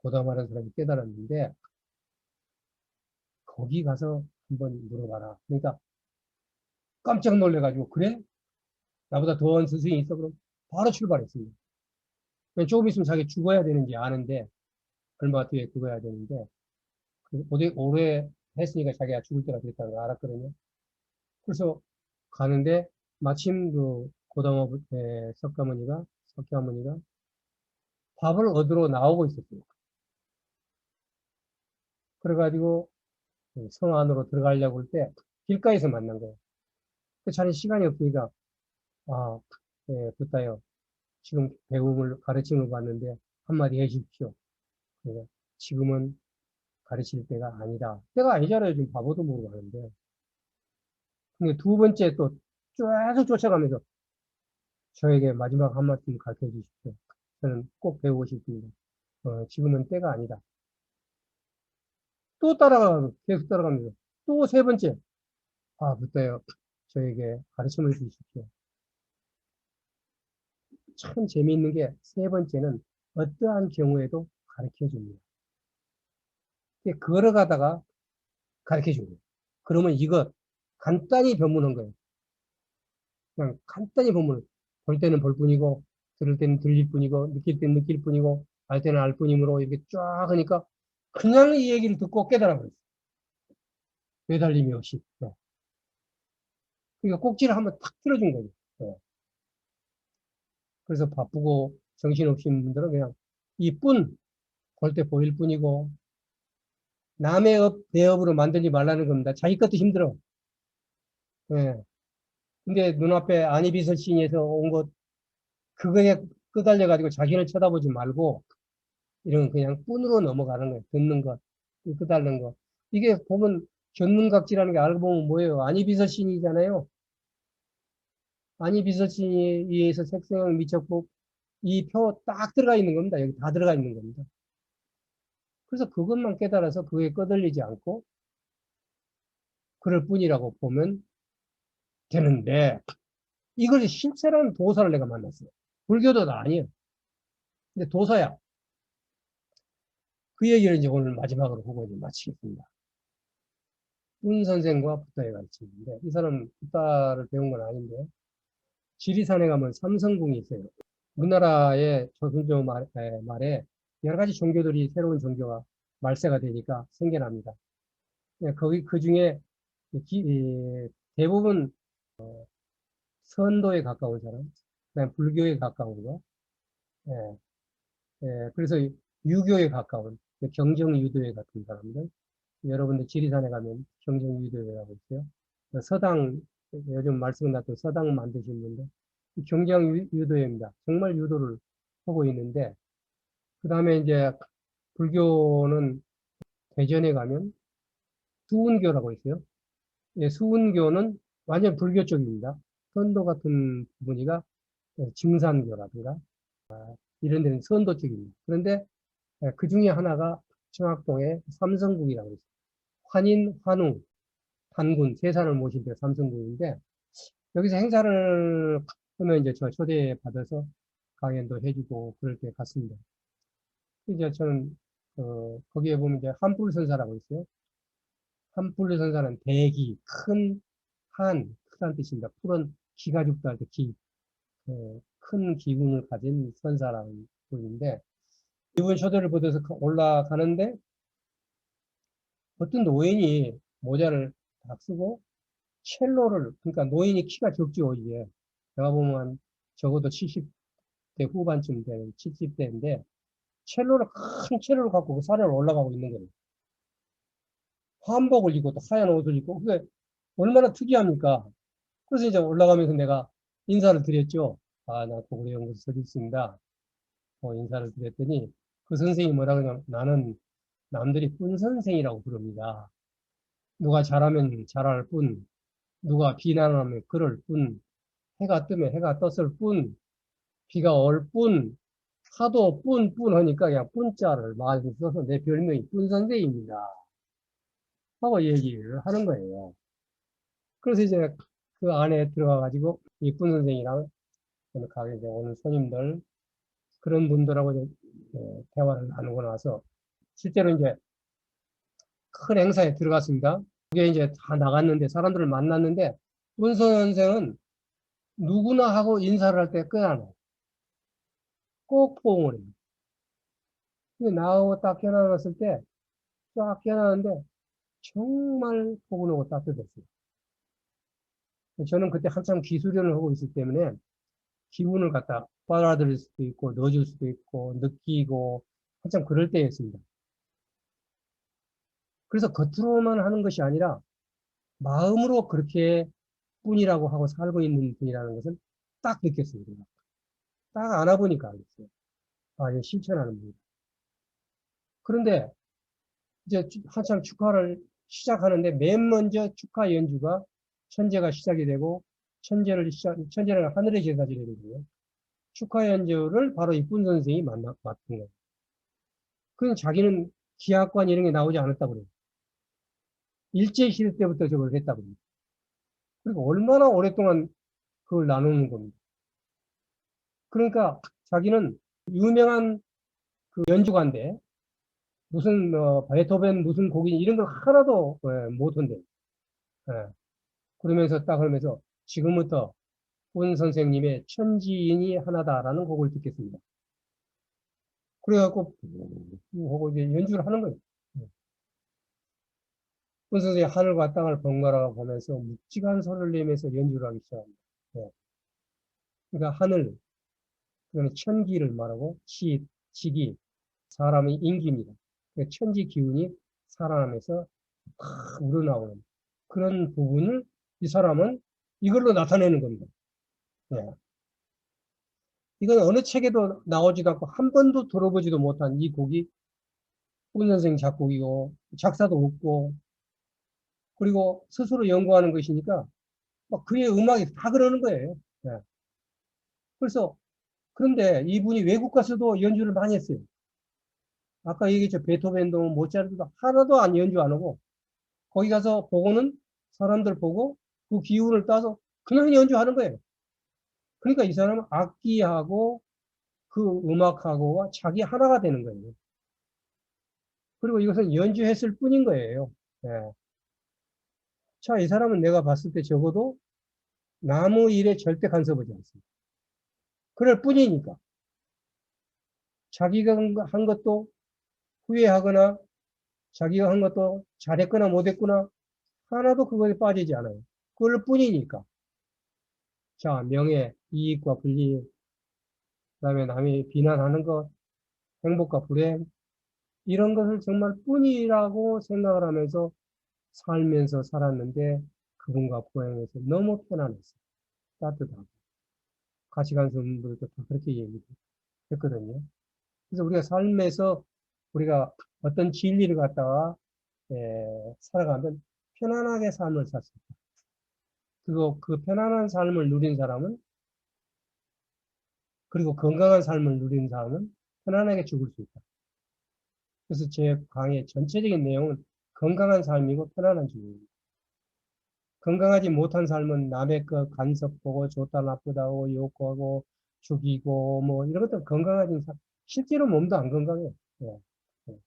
고담하는 사람이 깨달았는데 거기 가서 한번 물어봐라. 그러니까 깜짝 놀래가지고 그래? 나보다 더한 스승이 있어? 그럼 바로 출발했습니다. 조금 있으면 자기 죽어야 되는지 아는데 얼마 뒤에 죽어야 되는데 오래 했으니까 자기가 죽을 때가 됐다는 걸 알았거든요. 그래서 가는데 마침 그 고담어 석가모니가 밥을 얻으러 나오고 있었어요. 그래가지고 성 안으로 들어가려고 할 때 길가에서 만난 거예요. 자기 시간이 없으니까 아, 부타요. 지금 배움을 가르침을 받는데 한마디 해주십시오. 그래서 지금은 가르칠 때가 아니다. 때가 아니잖아요. 지금 바보도 모르고 하는데. 근데 두 번째 또 계속 쫓아가면서 저에게 마지막 한마디 가르쳐 주십시오. 저는 꼭 배우고 싶습니다. 지금은 때가 아니다. 또 계속 따라가면서 또 세 번째, 아, 부터요. 저에게 가르침을 주십시오. 참 재미있는 게 세 번째는 어떠한 경우에도 가르쳐 줍니다. 걸어가다가 가르쳐 줍니다. 그러면 이거 간단히 변문한 거예요. 그냥 간단히 보면 볼 때는 볼 뿐이고 들을 때는 들릴 뿐이고 느낄 때는 느낄 뿐이고 알 때는 알 뿐이므로 이렇게 쫙 하니까 그냥 이 얘기를 듣고 깨달아 버렸어요. 매달림이 없이. 네. 그러니까 꼭지를 한번 탁 틀어준 거죠. 네. 그래서 바쁘고 정신없인 분들은 그냥 이뿐 볼 때 보일 뿐이고 남의 업, 내 업으로 만들지 말라는 겁니다. 자기 것도 힘들어. 네. 근데 눈앞에 안이비설신에서 온 것 그거에 끄달려가지고 자기를 쳐다보지 말고 이런 그냥 뿐으로 넘어가는 거예요. 듣는 것, 끄달는 것. 이게 보면 견문각지라는 게 알고 보면 뭐예요? 안이비서신이잖아요. 안이비서신에 의해서 색성형 미적법 이 표 딱 들어가 있는 겁니다. 여기 다 들어가 있는 겁니다. 그래서 그것만 깨달아서 그게 끄달리지 않고 그럴 뿐이라고 보면 되는데 이걸 실체라는 도사를 내가 만났어요. 불교도도 아니에요. 근데 도사야. 그 얘기를 이제 오늘 마지막으로 보고 이제 마치겠습니다. 운 선생과 부다의 가르침인데 이 사람 부다를 배운 건 아닌데 지리산에 가면 삼성궁이 있어요. 우리나라의 조선조 말에 여러 가지 종교들이 새로운 종교가 말세가 되니까 생겨납니다. 거기 그 중에 대부분 선도에 가까운 사람, 그다음 불교에 가까운 거, 예, 그래서 유교에 가까운 경정유도회 같은 사람들, 여러분들 지리산에 가면 경정유도회라고 있어요. 서당 요즘 말씀 났던 서당 만드신 분들 경정유도회입니다. 정말 유도를 하고 있는데 그 다음에 이제 불교는 대전에 가면 수운교라고 있어요. 예, 수운교는 완전 불교 쪽입니다. 선도 같은 부분이가 증산교라든가 이런 데는 선도 쪽입니다. 그런데 그 중에 하나가 청학동의 삼성궁이라고 있어요. 환인, 환웅, 판군, 세산을 모신 데가 삼성궁인데 여기서 행사를 하면 이제 저 초대받아서 강연도 해주고 그럴 때 갔습니다. 이제 저는 거기에 보면 이제 한불선사라고 있어요. 한불선사는 대기, 크다는 뜻입니다. 풀은 기가 죽다 할 때 기, 큰 기운을 가진 선사라는 분인데 이분 초대를 받아서 올라가는데 어떤 노인이 모자를 딱 쓰고 첼로를, 그러니까 노인이 키가 적죠, 이제. 내가 보면 적어도 70대 후반쯤 되는 70대인데 큰 첼로를 갖고 그 산을 올라가고 있는 거예요. 한복을 입고 또 하얀 옷을 입고 그게 얼마나 특이합니까? 그래서 이제 올라가면서 내가 인사를 드렸죠. 아, 나 고구려연구소 서있습니다. 인사를 드렸더니 그 선생님이 뭐라 그러냐면 나는 남들이 꾼 선생이라고 부릅니다. 누가 잘하면 잘할 뿐, 누가 비난하면 그럴 뿐, 해가 뜨면 해가 떴을 뿐, 비가 올 뿐, 하도 뿐 하니까 그냥 뿐자를 많이 써서 내 별명이 뿐 선생입니다. 하고 얘기를 하는 거예요. 그래서 이제 그 안에 들어가가지고 이 뿐 선생이랑 가게 이제 오는 손님들, 그런 분들하고 이제 대화를 나누고 나서 실제로 이제 큰 행사에 들어갔습니다. 그게 이제 다 나갔는데 사람들을 만났는데 뿐 선생은 누구나 하고 인사를 할 때 끊어놔요. 꼭 포옹을 해요. 근데 나하고 딱 껴안았을 때, 쫙 껴안았는데, 정말 포근하고 따뜻했어요. 저는 그때 한참 기수련을 하고 있을 때문에, 기분을 갖다 빨아들일 수도 있고, 넣어줄 수도 있고, 느끼고, 한참 그럴 때였습니다. 그래서 겉으로만 하는 것이 아니라, 마음으로 그렇게 뿐이라고 하고 살고 있는 분이라는 것을 딱 느꼈어요. 제가. 딱 안아보니까 알겠어요. 아, 이게 실천하는 분이다. 그런데, 이제 한참 축하를 시작하는데 맨 먼저 축하 연주가 천재가 시작이 되고 천재는 하늘의 제사지게 되고요. 축하 연주를 바로 이쁜 선생이 맡은 거예요. 그냥 자기는 기하권 이런 게 나오지 않았다고 그래요. 일제시대 때부터 저걸 했다고 그래요. 그리고 얼마나 오랫동안 그걸 나누는 겁니다. 그러니까 자기는 유명한 그 연주가인데 무슨 베토벤 무슨 곡이 이런 걸 하나도 못한대. 예. 그러면서 딱 하면서 지금부터 본 선생님의 천지인이 하나다라는 곡을 듣겠습니다. 그래갖고 하고 이제 연주를 하는 거예요. 본 선생님 하늘과 땅을 번갈아 보면서 묵직한 소리를 내면서 연주를 하기 시작합니다. 네. 그러니까 하늘, 그러면 천기를 말하고 지기, 사람의 인기입니다. 그러니까 천지 기운이 살아나면서 팍 우러나오는 그런 부분을 이 사람은 이걸로 나타내는 겁니다. 네. 이건 어느 책에도 나오지도 않고 한 번도 들어보지도 못한 이 곡이 본 선생 작곡이고 작사도 없고 그리고 스스로 연구하는 것이니까 막 그의 음악이 다 그러는 거예요. 네. 그래서 그런데 이분이 외국 가서도 연주를 많이 했어요. 아까 얘기했죠. 베토벤도 모차르트도 하나도 안 연주 안 하고 거기 가서 보고는 사람들 보고 그 기운을 따서 그냥 연주하는 거예요. 그러니까 이 사람은 악기하고 그 음악하고가 자기 하나가 되는 거예요. 그리고 이것은 연주했을 뿐인 거예요. 예. 자, 이 사람은 내가 봤을 때 적어도 나무 일에 절대 간섭하지 않습니다. 그럴 뿐이니까. 자기가 한 것도 후회하거나 자기가 한 것도 잘했거나 못했거나 하나도 그거에 빠지지 않아요. 그럴 뿐이니까. 자, 명예, 이익과 분리, 그다음에 남이 비난하는 것, 행복과 불행, 이런 것을 정말 뿐이라고 생각을 하면서 살면서 살았는데 그분과 보행해서 너무 편안했어요. 따뜻하고. 같이 간 분들도 다 그렇게 얘기했거든요. 그래서 우리가 삶에서 우리가 어떤 진리를 갖다가 살아가면 편안하게 삶을 살 수 있다. 그리고 그 편안한 삶을 누린 사람은, 그리고 건강한 삶을 누린 사람은 편안하게 죽을 수 있다. 그래서 제 강의 전체적인 내용은 건강한 삶이고 편안한 죽음입니다. 건강하지 못한 삶은 남의 그 간섭 보고 좋다 나쁘다 하고 욕하고 죽이고 뭐 이런 것들 건강하진 실제로 몸도 안 건강해요. 예. 예.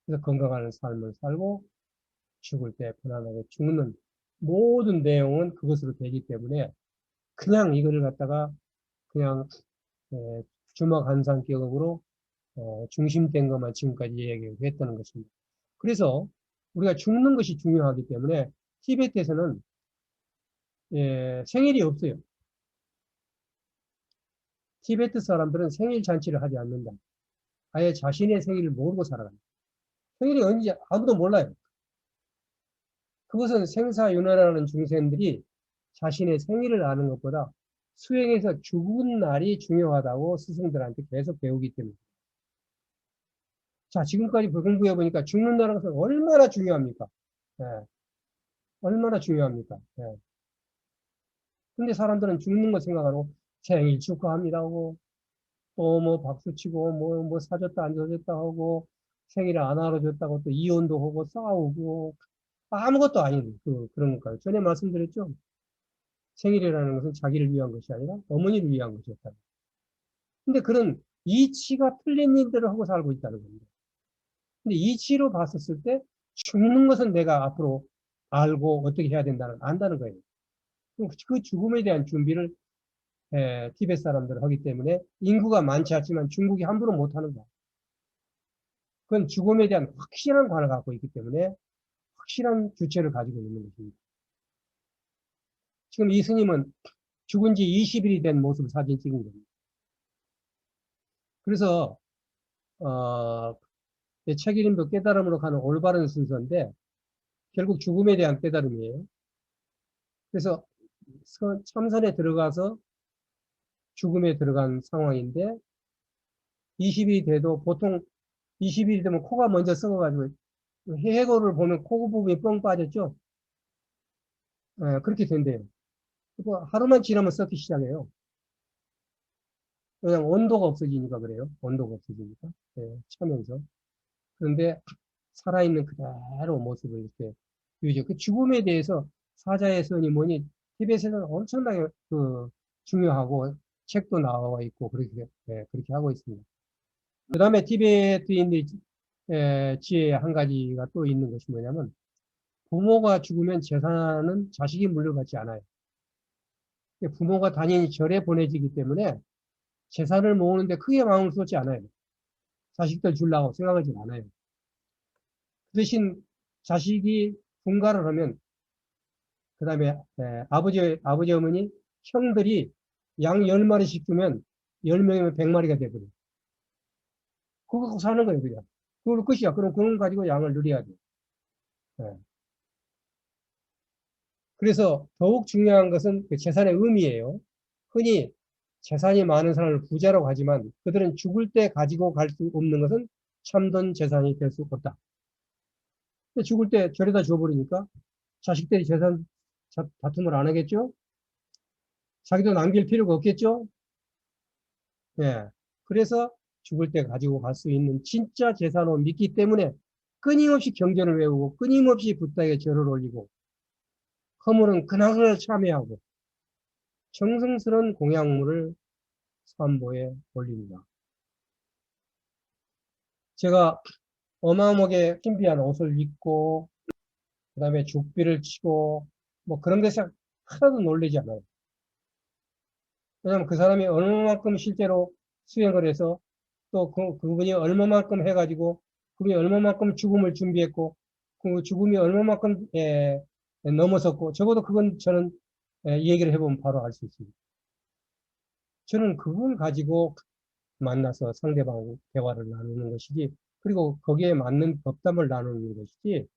그래서 건강한 삶을 살고 죽을 때 편안하게 죽는 모든 내용은 그것으로 되기 때문에 그냥 이거를 갖다가 그냥 주막 한상격으로 중심된 것만 지금까지 얘기했다는 것입니다. 그래서 우리가 죽는 것이 중요하기 때문에 티베트에서는 생일이 없어요. 티베트 사람들은 생일 잔치를 하지 않는다. 아예 자신의 생일을 모르고 살아간다. 생일이 언제 아무도 몰라요. 그것은 생사윤회라는 중생들이 자신의 생일을 아는 것보다 수행에서 죽은 날이 중요하다고 스승들한테 계속 배우기 때문에. 자, 지금까지 공부해 보니까 죽는다는 것은 얼마나 중요합니까? 예, 얼마나 중요합니까? 예. 근데 사람들은 죽는 거 생각하고 생일 축하합니다 하고 또 뭐 박수치고 뭐 사줬다 안 사줬다 하고 생일을 안 알아줬다고 또 이혼도 하고 싸우고 아무것도 아닌 그런 거예요. 전에 말씀드렸죠. 생일이라는 것은 자기를 위한 것이 아니라 어머니를 위한 것이었다. 근데 그런 이치가 틀린 일들을 하고 살고 있다는 겁니다. 근데 이치로 봤었을 때 죽는 것은 내가 앞으로 알고 어떻게 해야 된다는 안다는 거예요. 그 죽음에 대한 준비를 티베트 사람들은 하기 때문에 인구가 많지 않지만 중국이 함부로 못하는 거야. 그건 죽음에 대한 확실한 관을 갖고 있기 때문에 확실한 주체를 가지고 있는 것입니다. 지금 이 스님은 죽은 지 20일이 된 모습을 사진 찍은 겁니다. 그래서 책 이름도 깨달음으로 가는 올바른 순서인데 결국 죽음에 대한 깨달음이에요. 그래서 참선에 들어가서 죽음에 들어간 상황인데 20일이 돼도 보통 20일이 되면 코가 먼저 썩어가지고 해고를 보면 코 부분이 뻥 빠졌죠. 그렇게 된대요. 하루만 지나면 썩기 시작해요. 그냥 온도가 없어지니까 그래요. 온도가 없어지니까. 차면서. 그런데 살아있는 그대로 모습을 이렇게 유지. 그 죽음에 대해서 사자의 선이 뭐니 티벳에서는 엄청나게 중요하고 책도 나와 있고 그렇게 하고 있습니다. 그 다음에 티베트인들이 지혜 한 가지가 또 있는 것이 뭐냐면 부모가 죽으면 재산은 자식이 물려받지 않아요. 부모가 단연히 절에 보내지기 때문에 재산을 모으는데 크게 마음을 쏟지 않아요. 자식들 주려고 생각하지 않아요. 그 대신 자식이 분가를 하면 그 다음에 아버지 어머니 형들이 양 10마리씩 주면 10명이면 100마리가 돼버려요. 그거 갖고 사는 거예요 그냥. 그걸로 끝이야. 그럼 그건 가지고 양을 누려야 돼. 예. 그래서 더욱 중요한 것은 그 재산의 의미예요. 흔히 재산이 많은 사람을 부자라고 하지만 그들은 죽을 때 가지고 갈 수 없는 것은 참된 재산이 될 수 없다. 죽을 때 절에다 줘버리니까 자식들이 재산 다툼을 안 하겠죠? 자기도 남길 필요가 없겠죠? 예. 그래서 죽을 때 가지고 갈 수 있는 진짜 재산으로 믿기 때문에 끊임없이 경전을 외우고 끊임없이 붓다에 절을 올리고 허물은 그날을 참여하고 정성스러운 공양물을 삼보에 올립니다. 제가 어마어마하게 신비한 옷을 입고 그 다음에 죽비를 치고 뭐 그런 데서 하나도 놀라지 않아요. 왜냐하면 그 사람이 얼마만큼 실제로 수행을 해서 또 그분이 얼마만큼 해가지고 그분이 얼마만큼 죽음을 준비했고 그 죽음이 얼마만큼 넘어섰고 적어도 그건 저는 이 얘기를 해보면 바로 알 수 있습니다. 저는 그걸 가지고 만나서 상대방 대화를 나누는 것이지 그리고 거기에 맞는 법담을 나누는 것이지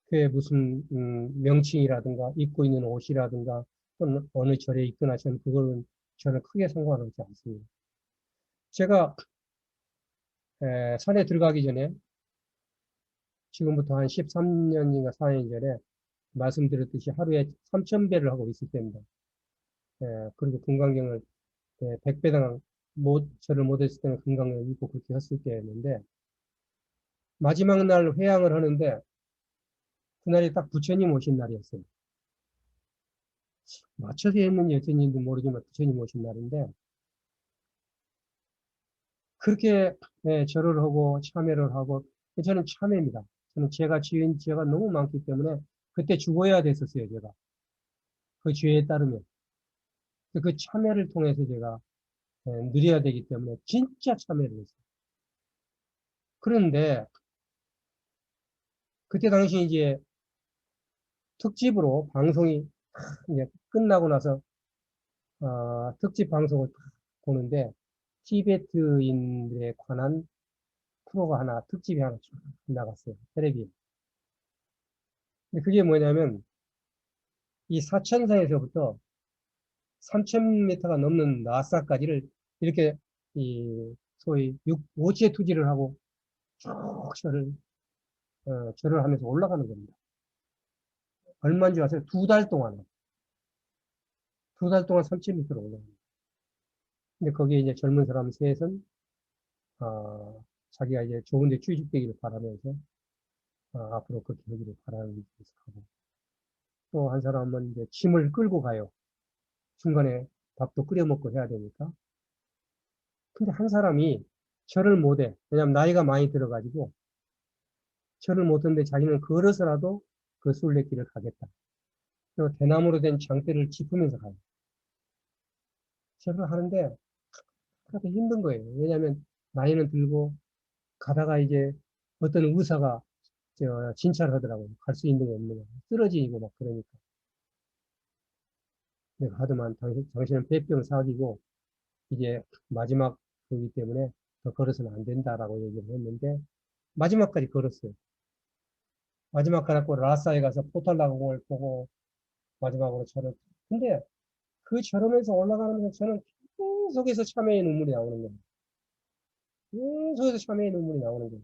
그게 무슨 명칭이라든가 입고 있는 옷이라든가 또는 어느 절에 있거나 저는 크게 상관하지 않습니다. 제가 산에 들어가기 전에 지금부터 한 13년인가 4년 전에 말씀드렸듯이 하루에 3,000배를 하고 있을 때입니다. 그리고 금강경을 100배당 절을 못했을 때는 금강경을 입고 그렇게 했을 때였는데, 마지막 날 회양을 하는데 그날이 딱 부처님 오신 날이었어요. 맞춰서 했는지 어쩐지도 모르지만 부처님 오신 날인데, 그렇게 절을 하고 참여를 하고, 저는 참회입니다. 저는 제가 지은 죄가 너무 많기 때문에 그때 죽어야 됐었어요, 제가. 그 죄에 따르면. 그 참회를 통해서 제가 누려야 되기 때문에 진짜 참회를 했어요. 그런데 그때 당시 이제 특집으로 방송이 이제 끝나고 나서 특집 방송을 보는데 티베트인들에 관한 프로가 하나, 특집이 하나 쭉 나갔어요. 텔레비에. 근데 그게 뭐냐면 이 사천사에서부터 3,000m가 넘는 나사까지를 이렇게 이 소위 오지에 투지를 하고 쭉 절을 하면서 올라가는 겁니다. 얼마인지 아세요? 2달 동안. 2달 동안 3,000m를 올라갑니다. 근데 거기에 이제 젊은 사람 셋은, 자기가 이제 좋은 데 취직되기를 바라면서, 앞으로 그렇게 하기를 바라는 뜻을 하고, 또 한 사람은 이제 짐을 끌고 가요. 중간에 밥도 끓여 먹고 해야 되니까. 근데 한 사람이 절을 못해. 왜냐면 나이가 많이 들어가지고, 절을 못하는데 자기는 걸어서라도 그 순례길을 가겠다. 그리고 대나무로 된 장대를 짚으면서 가요. 절을 하는데, 그렇게 힘든 거예요. 왜냐면 나이는 들고, 가다가 이제 어떤 의사가 진찰을 하더라고요. 갈 수 있는 게 없는 거. 쓰러지고 막 그러니까. 내가 하더만 당신은 폐병 사기고 이제 마지막 거기 때문에 더 걸어서는 안 된다라고 얘기를 했는데 마지막까지 걸었어요. 마지막 가고 라싸에 가서 포탈라궁을 보고 마지막으로 절을. 근데 그 절하면서 올라가면서 저는 계속해서 참회의 눈물이 나오는 거예요. 계속해서 참회의 눈물이 나오는 거예요.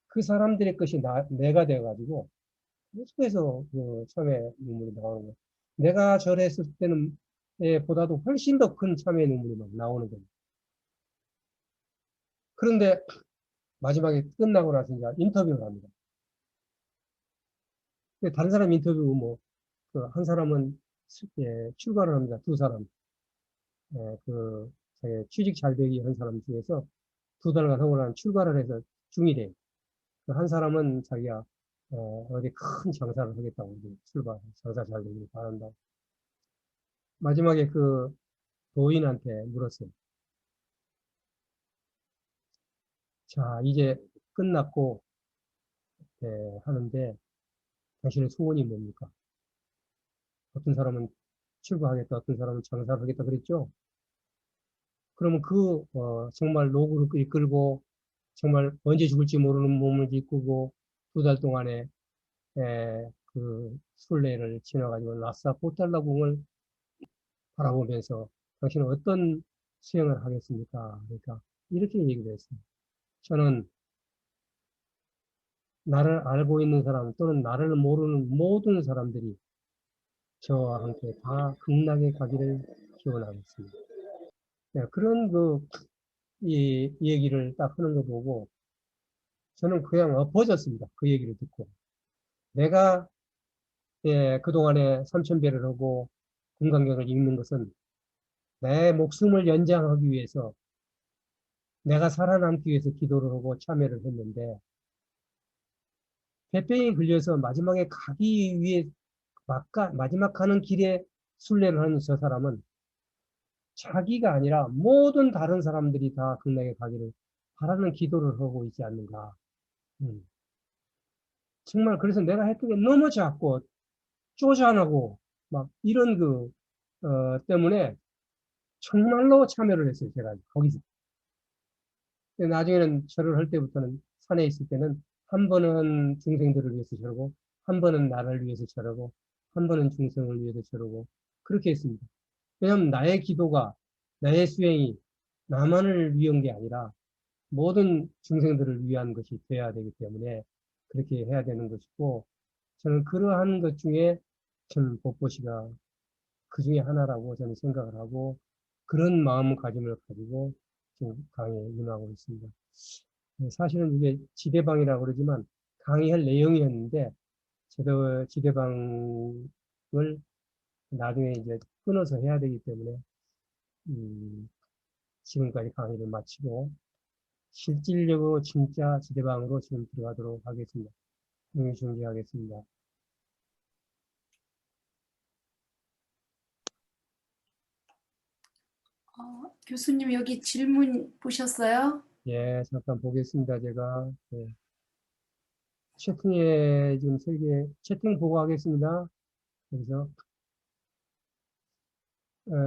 그 사람들의 것이 내가 되어가지고 계속해서 그 참회 눈물이 나오는 거예요. 내가 절했을 때는 보다도 훨씬 더 큰 참회 눈물이 막 나오는 거예요. 그런데 마지막에 끝나고 나서 이제 인터뷰를 합니다. 다른 사람 인터뷰 뭐, 한 사람은 출가를 합니다. 2사람. 그 취직 잘 되기 한 사람 중에서 2달간 하고 난 출가를 해서 중이래요. 한 사람은 자기가 어디 큰 장사를 하겠다고 이제 장사 잘 되길 바란다. 마지막에 그 도인한테 물었어요. 자, 이제 끝났고, 하는데, 당신의 소원이 뭡니까? 어떤 사람은 출가하겠다, 어떤 사람은 장사를 하겠다 그랬죠? 그러면 정말 노고를 이끌고, 정말 언제 죽을지 모르는 몸을 이끌고, 2달 동안에, 그 순례를 지나가지고 라싸 포탈라궁을 바라보면서 당신은 어떤 수행을 하겠습니까? 그러니까, 이렇게 얘기를 했어요. 저는 나를 알고 있는 사람 또는 나를 모르는 모든 사람들이 저와 함께 다 극락에 가기를 기원하겠습니다. 네, 그런 이 얘기를 딱 하는 거 보고 저는 그냥 엎어졌습니다. 그 얘기를 듣고. 내가, 그동안에 3,000배를 하고 금강경을 읽는 것은 내 목숨을 연장하기 위해서 내가 살아남기 위해서 기도를 하고 참여를 했는데 배병이 걸려서 마지막에 가기 위해 마지막 가는 길에 순례를 하는 저 사람은 자기가 아니라 모든 다른 사람들이 다 극락에 가기를 바라는 기도를 하고 있지 않는가. 음. 정말 그래서 내가 했던 게 너무 작고 쪼잔하고 막 이런 때문에 정말로 참여를 했어요. 제가 거기서. 근데 나중에는 절을 할 때부터는 산에 있을 때는 한 번은 중생들을 위해서 절하고 한 번은 나를 위해서 절하고 한 번은 중생을 위해서 절하고 그렇게 했습니다. 왜냐하면 나의 기도가 나의 수행이 나만을 위한 게 아니라 모든 중생들을 위한 것이 되어야 되기 때문에 그렇게 해야 되는 것이고, 저는 그러한 것 중에 전 법보시가 그 중에 하나라고 저는 생각을 하고, 그런 마음가짐을 가지고 지금 강의에 임하고 있습니다. 사실은 이게 지대방이라고 그러지만 강의할 내용이었는데, 저도 지대방을 나중에 이제 끊어서 해야 되기 때문에, 지금까지 강의를 마치고, 실질적으로 진짜 지대방으로 지금 들어가도록 하겠습니다. 중지하겠습니다. 교수님 여기 질문 보셨어요? 예, 잠깐 보겠습니다. 제가. 예. 채팅에 지금 3개, 채팅 보고 하겠습니다. 그래서,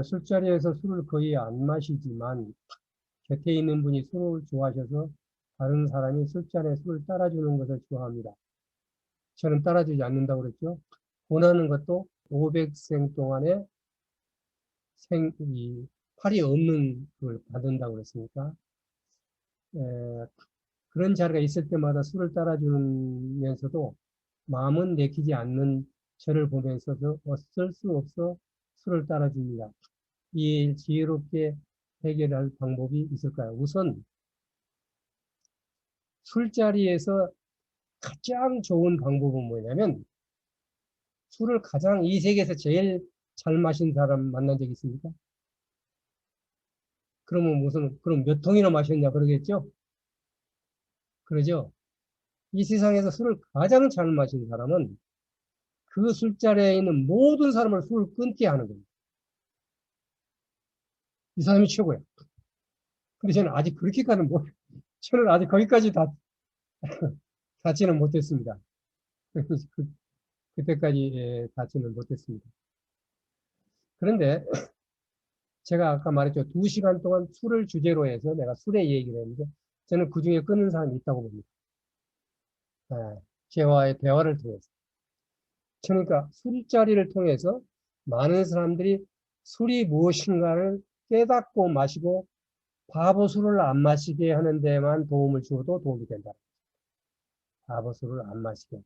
술자리에서 술을 거의 안 마시지만, 곁에 있는 분이 술을 좋아하셔서 다른 사람이 술잔에 술을 따라주는 것을 좋아합니다. 저는 따라주지 않는다고 그랬죠. 원하는 것도 500생 동안에 팔이 없는 걸 받는다고 그랬으니까, 에, 그런 자리가 있을 때마다 술을 따라주면서도 마음은 내키지 않는 저를 보면서도 어쩔 수 없어 술을 따라줍니다. 이 지혜롭게 해결할 방법이 있을까요? 우선 술자리에서 가장 좋은 방법은 뭐냐면 술을 가장 이 세계에서 제일 잘 마신 사람 만난 적 있습니까? 그러면 그럼 몇 통이나 마셨냐 그러겠죠? 그러죠? 이 세상에서 술을 가장 잘 마신 사람은 그 술자리에 있는 모든 사람을 술을 끊게 하는 겁니다. 이 사람이 최고야. 근데 저는 아직 그렇게까지는 저는 아직 거기까지 닿지는 못했습니다. 그때까지 닿지는 못했습니다. 그런데 제가 아까 말했죠. 2시간 동안 술을 주제로 해서 내가 술의 얘기를 했는데 저는 그 중에 끊는 사람이 있다고 봅니다. 저와의 대화를 통해서. 그러니까 술자리를 통해서 많은 사람들이 술이 무엇인가를 깨닫고 마시고 바보 술을 안 마시게 하는 데만 도움을 주어도 도움이 된다. 바보 술을 안 마시게.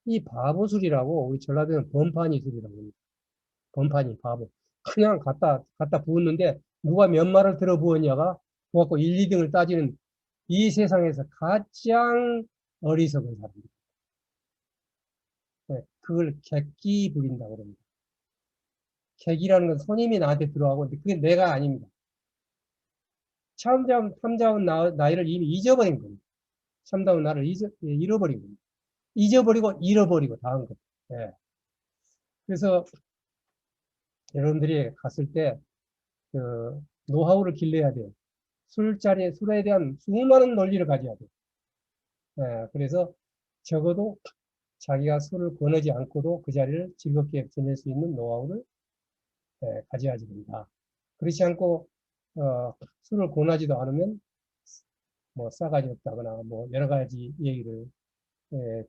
이 바보 술이라고 우리 전라도에는 번판이 술이라고 합니다. 번판이 바보. 그냥 갖다 부었는데 누가 몇 말을 들어 부었냐가 그갖고 1, 2등을 따지는 이 세상에서 가장 어리석은 사람입니다. 네, 그걸 객기 부린다고 합니다. 객이라는 건 손님이 나한테 들어가고 그게 내가 아닙니다. 참다운 나이를 이미 잊어버린 겁니다. 참다운 나를 잃어버린 겁니다. 잊어버리고 잃어버리고 다 한 겁니다. 네. 그래서 여러분들이 갔을 때 그 노하우를 길러야 돼요. 술에 대한 수많은 논리를 가져야 돼요. 네. 그래서 적어도 자기가 술을 권하지 않고도 그 자리를 즐겁게 지낼 수 있는 노하우를 가져야지 됩니다. 그렇지 않고 술을 권하지도 않으면 뭐 싸가지 없다거나 뭐 여러 가지 얘기를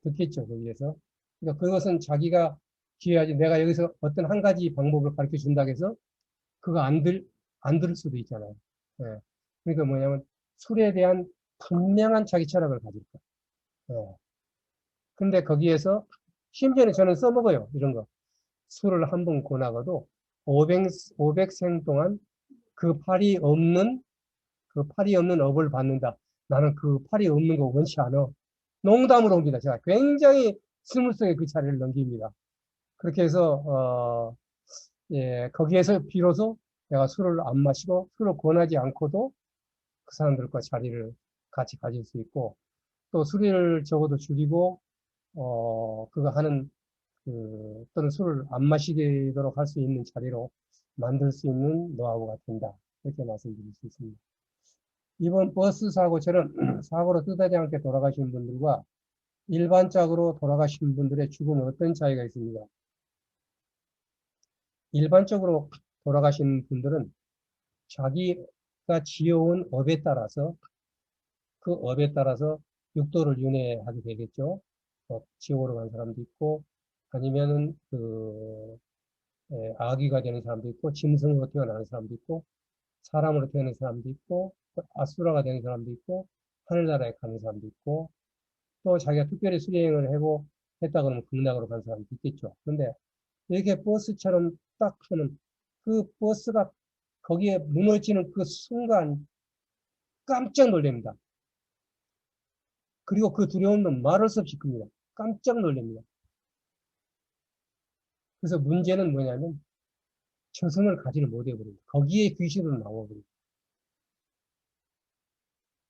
듣겠죠. 거기에서. 그러니까 그것은 자기가 기회하지 내가 여기서 어떤 한 가지 방법을 가르쳐 준다고 해서 그거 안 들을 수도 있잖아요. 예. 그러니까 뭐냐면 술에 대한 분명한 자기 철학을 가질 거예요. 예. 근데 거기에서 심지어는 저는 써먹어요. 이런 거. 술을 한 번 권하고도 500생 동안 그 팔이 없는 업을 받는다. 나는 그 팔이 없는 거 원치 않아. 농담으로 옵니다. 제가 굉장히 스무스하게 그 자리를 넘깁니다. 그렇게 해서, 예, 거기에서 비로소 내가 술을 안 마시고 술을 권하지 않고도 그 사람들과 자리를 같이 가질 수 있고 또 술을 적어도 줄이고, 그거 하는, 또는 술을 안 마시도록 할 수 있는 자리로 만들 수 있는 노하우가 된다. 이렇게 말씀드릴 수 있습니다. 이번 버스 사고처럼 사고로 뜻하지 않게 돌아가신 분들과 일반적으로 돌아가신 분들의 죽음은 어떤 차이가 있습니까? 일반적으로 돌아가신 분들은 자기가 지어온 업에 따라서 그 업에 따라서 육도를 윤회하게 되겠죠. 지옥으로 간 사람도 있고 아니면은 아귀가 되는 사람도 있고 짐승으로 태어나는 사람도 있고 사람으로 태어나는 사람도 있고 아수라가 되는 사람도 있고 하늘나라에 가는 사람도 있고 또 자기가 특별히 수행을 하고 했다 그러면 극락으로 간 사람도 있겠죠. 근데 이렇게 버스처럼 딱 하면 그 버스가 거기에 무너지는 그 순간 깜짝 놀랍니다. 그리고 그 두려움은 말할 수 없이 큽니다. 깜짝 놀랍니다. 그래서 문제는 뭐냐면 저승을 가지를 못해버립니다. 거기에 귀신으로 나와버립니다.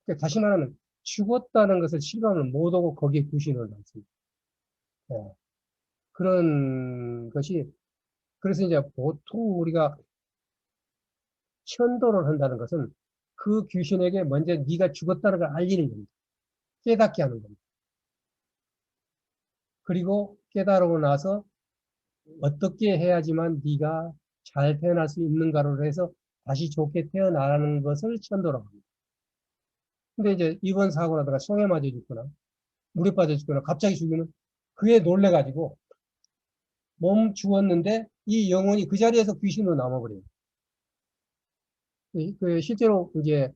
그러니까 다시 말하면 죽었다는 것을 실감을 못하고 거기에 귀신을 낳습니다. 예. 그런 것이 그래서 이제 보통 우리가 천도를 한다는 것은 그 귀신에게 먼저 네가 죽었다는 걸 알리는 겁니다. 깨닫게 하는 겁니다. 그리고 깨달고 나서 어떻게 해야지만 네가 잘 태어날 수 있는가로 해서 다시 좋게 태어나는 것을 천도라고 합니다. 근데 이제 이번 사고 나다가 총에 맞아 죽거나 물에 빠져 죽거나 갑자기 죽으면 그에 놀래가지고 몸 죽었는데 이 영혼이 그 자리에서 귀신으로 남아버려요. 실제로 이제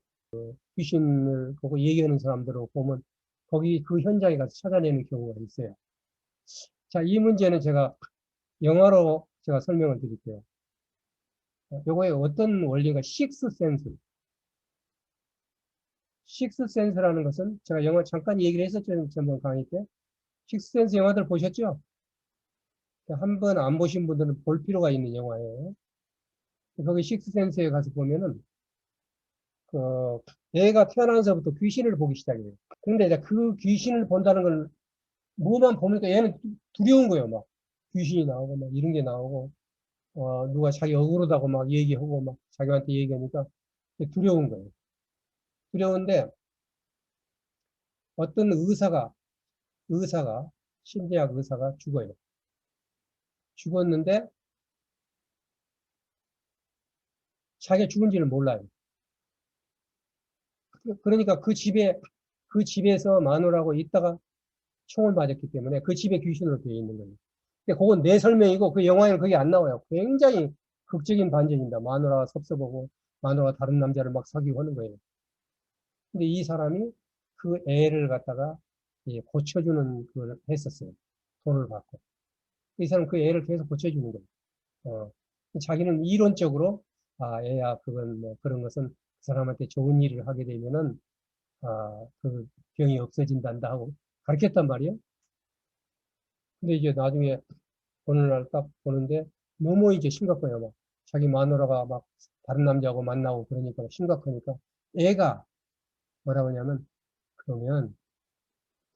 귀신을 보고 얘기하는 사람들을 보면 거기 그 현장에 가서 찾아내는 경우가 있어요. 자, 이 문제는 제가 영화로 제가 설명을 드릴게요. 요거에 어떤 원리가 식스센스. 식스센스라는 것은 제가 영화 잠깐 얘기를 했었죠. 전번 강의 때. 식스센스 영화들 보셨죠? 한 번 안 보신 분들은 볼 필요가 있는 영화예요. 거기 식스센스에 가서 보면은 그 애가 태어나서부터 귀신을 보기 시작해요. 근데 이제 그 귀신을 본다는 걸 뭐만 보니까 얘는 두려운 거예요. 막 귀신이 나오고 막 이런 게 나오고 누가 자기 억울하다고 막 얘기하고 막 자기한테 얘기하니까 두려운 거예요. 두려운데 어떤 의사가 심리학 의사가 죽어요. 죽었는데 자기가 죽은지를 몰라요. 그러니까 그 집에서 마누라하고 있다가 총을 맞았기 때문에 그 집에 귀신으로 되어 있는 거예요. 근데 그건 내 설명이고 그 영화에는 그게 안 나와요. 굉장히 극적인 반전입니다. 마누라가 섭섭하고 마누라가 다른 남자를 막 사귀고 하는 거예요. 근데 이 사람이 그 애를 갖다가 고쳐주는 걸 했었어요. 돈을 받고. 이 사람 그 애를 계속 고쳐주는 거예요. 어, 자기는 이론적으로 애야 그건 뭐 그런 것은 그 사람한테 좋은 일을 하게 되면은 그 병이 없어진단다 하고 가르쳤단 말이에요. 근데 이제 나중에 어느 날 딱 보는데 너무 이제 심각해요. 막 자기 마누라가 막 다른 남자하고 만나고 그러니까 심각하니까 애가 뭐라고 하냐면 그러면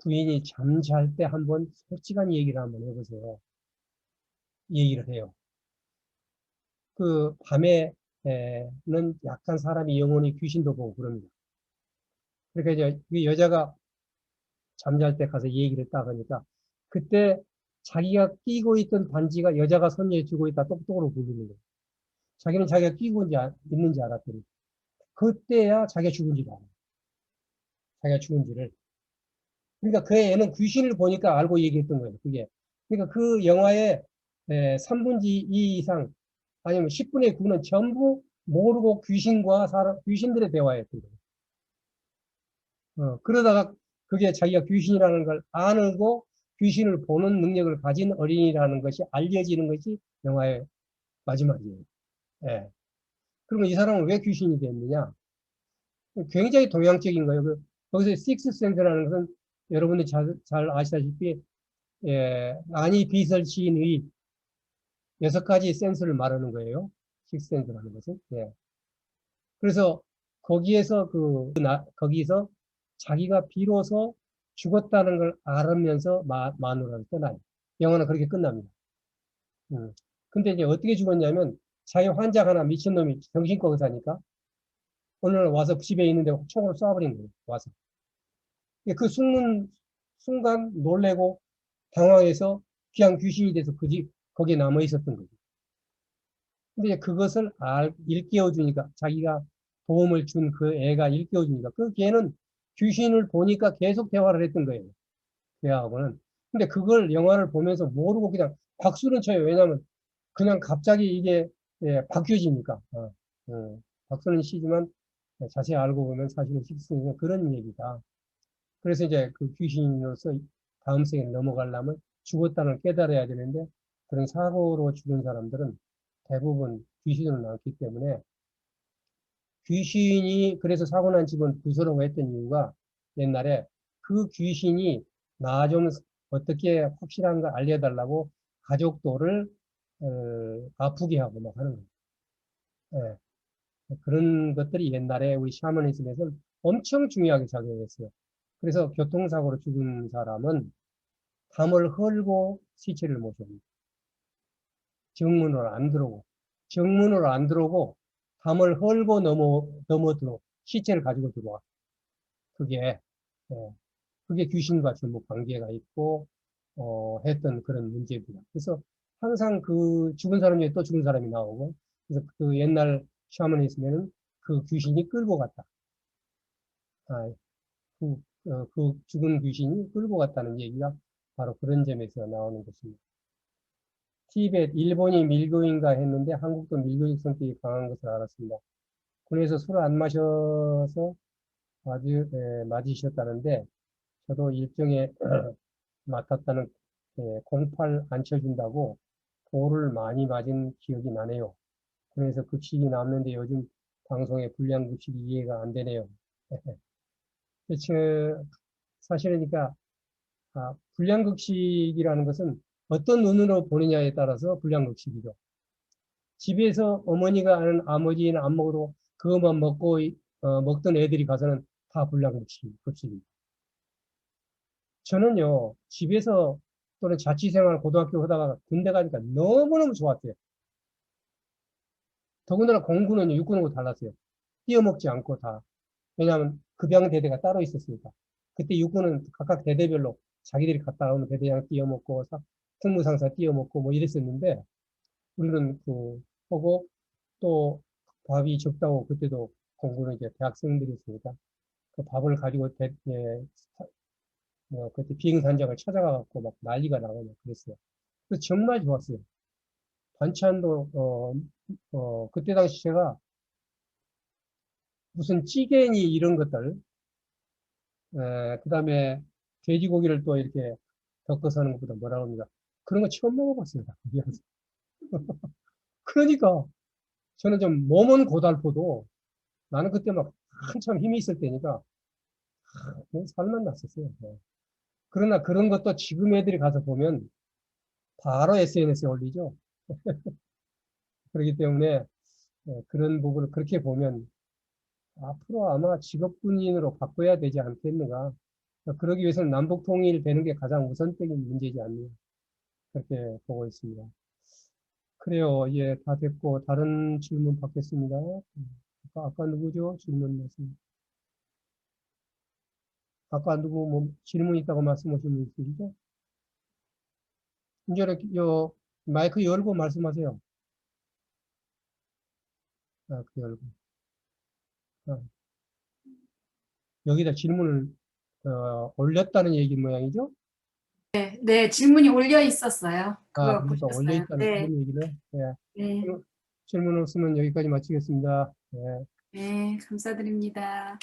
부인이 잠잘 때 한번 솔직한 얘기를 한번 해보세요. 얘기를 해요. 그 밤에는 약간 사람이 영혼이 귀신도 보고 그럽니다. 그러니까 이제 그 여자가 잠잘 때 가서 얘기를 딱 하니까 그때 자기가 끼고 있던 반지가 여자가 손에 쥐고 있다 똑똑으로 보이는 거예요. 자기는 자기가 끼고 있는지 알았더니 그때야 자기가 죽은지를 알아요. 자기가 죽은지를. 그러니까 그 애는 귀신을 보니까 알고 얘기했던 거예요. 그게. 그러니까 그 영화의 3분의 2 이상 아니면 10분의 9는 전부 모르고 귀신과 귀신들의 대화였던 거예요. 그러다가 그게 자기가 귀신이라는 걸 아는고 귀신을 보는 능력을 가진 어린이라는 것이 알려지는 것이 영화의 마지막이에요. 예. 그러면 이 사람은 왜 귀신이 됐느냐? 굉장히 동양적인 거예요. 거기서 식스센스라는 것은 여러분들이 잘 아시다시피 아니 비설 시인의 6가지 센스를 말하는 거예요. 식스센스라는 것은. 예. 그래서 거기에서 거기서 자기가 비로소 죽었다는 걸 알으면서 마누라를 떠나요. 영화는 그렇게 끝납니다. 근데 이제 어떻게 죽었냐면 자기 환자 하나 미친놈이 정신과 의사니까 오늘 와서 집에 있는데 총으로 쏴버린 거예요. 와서. 그 죽는 순간 놀래고 당황해서 그냥 귀신이 돼서 거기에 남아 있었던 거죠. 근데 이제 그것을 일깨워 주니까 자기가 도움을 준 그 애가 일깨워 주니까 그 걔는 귀신을 보니까 계속 대화를 했던 거예요. 걔하고는. 근데 그걸 영화를 보면서 모르고 그냥 박수는 쳐요. 왜냐면 그냥 갑자기 이게 바뀌어지니까. 박수는 치지만 자세히 알고 보면 사실은 식스는 그런 얘기다. 그래서 이제 그 귀신으로서 다음 생에 넘어가려면 죽었다는 걸 깨달아야 되는데 그런 사고로 죽은 사람들은 대부분 귀신으로 나왔기 때문에 귀신이 그래서 사고 난 집은 부스러워했던 이유가 옛날에 그 귀신이 나 좀 어떻게 확실한 걸 알려달라고 가족들을 아프게 하고 막 하는 거예요. 예. 그런 것들이 옛날에 우리 샤머니즘에서는 엄청 중요하게 작용했어요. 그래서 교통사고로 죽은 사람은 담을 헐고 시체를 모셔옵니다. 정문으로 안 들어오고, 정문으로 안 들어오고, 담을 헐고 넘어 시체를 가지고 들어와. 그게, 예, 그게 귀신과 전부 관계가 있고, 했던 그런 문제입니다. 그래서 항상 그 죽은 사람 중에 또 죽은 사람이 나오고, 그래서 그 옛날 샤머니즘에는 그 귀신이 끌고 갔다. 아, 그, 그 죽은 귀신이 끌고 갔다는 얘기가 바로 그런 점에서 나오는 것입니다. 티베트, 일본이 밀교인가 했는데 한국도 밀교적 성격이 강한 것을 알았습니다. 군에서 술을 안 마셔서 맞으셨다는데 저도 일종의 맡았다는 08 안 쳐준다고 돌을 많이 맞은 기억이 나네요. 그래서 급식이 남는데 요즘 방송에 불량급식이 이해가 안 되네요. 사실은 그러니까 불량급식이라는 것은 어떤 눈으로 보느냐에 따라서 불량급식이죠. 집에서 어머니가 하는 아버지는 안 먹어도 그것만 먹고 먹던 애들이 가서는 다 불량급식입니다. 저는요, 집에서 또는 자취생활 고등학교 하다가 군대 가니까 너무너무 좋았어요. 더군다나 공군은 육군하고 달랐어요. 띄어먹지 않고 다. 왜냐하면 급양대대가 따로 있었으니까. 그때 육군은 각각 대대별로 자기들이 갔다 오는 대대장 띄어먹고, 특무상사 띄어먹고 뭐 이랬었는데, 우리는 하고, 또 밥이 적다고 그때도 공군은 이제 대학생들이었으니까, 그 밥을 가지고 그때 비행산장을 찾아가갖고 막 난리가 나고 막 그랬어요. 그래서 정말 좋았어요. 반찬도, 그때 당시 제가 무슨 찌개니 이런 것들, 그 다음에 돼지고기를 또 이렇게 덮어서 하는 것보다 뭐라고 합니까? 그런 거 처음 먹어봤습니다. 미안해서. 그러니까 저는 좀 몸은 고달퍼도 나는 그때 막 한참 힘이 있을 때니까 그냥 살만 났었어요. 네. 그러나 그런 것도 지금 애들이 가서 보면 바로 SNS에 올리죠. 그렇기 때문에 그런 부분을 그렇게 보면 앞으로 아마 직업군인으로 바꿔야 되지 않겠는가. 그러기 위해서는 남북 통일되는 게 가장 우선적인 문제지 않나. 그렇게 보고 있습니다. 그래요. 예, 다 됐고, 다른 질문 받겠습니다. 아까 누구죠? 질문 말씀. 아까 누구 뭐 질문 있다고 말씀하신 분 있으시죠? 이제 요 마이크 열고 말씀하세요. 마이크 열고. 아, 여기다 질문을 올렸다는 얘기 모양이죠? 네, 질문이 올려 있었어요. 아, 그거 그러니까 보셨어요? 올려있다는 네, 그런 얘기를. 예. 네, 질문 없으면 여기까지 마치겠습니다. 예. 네, 감사드립니다.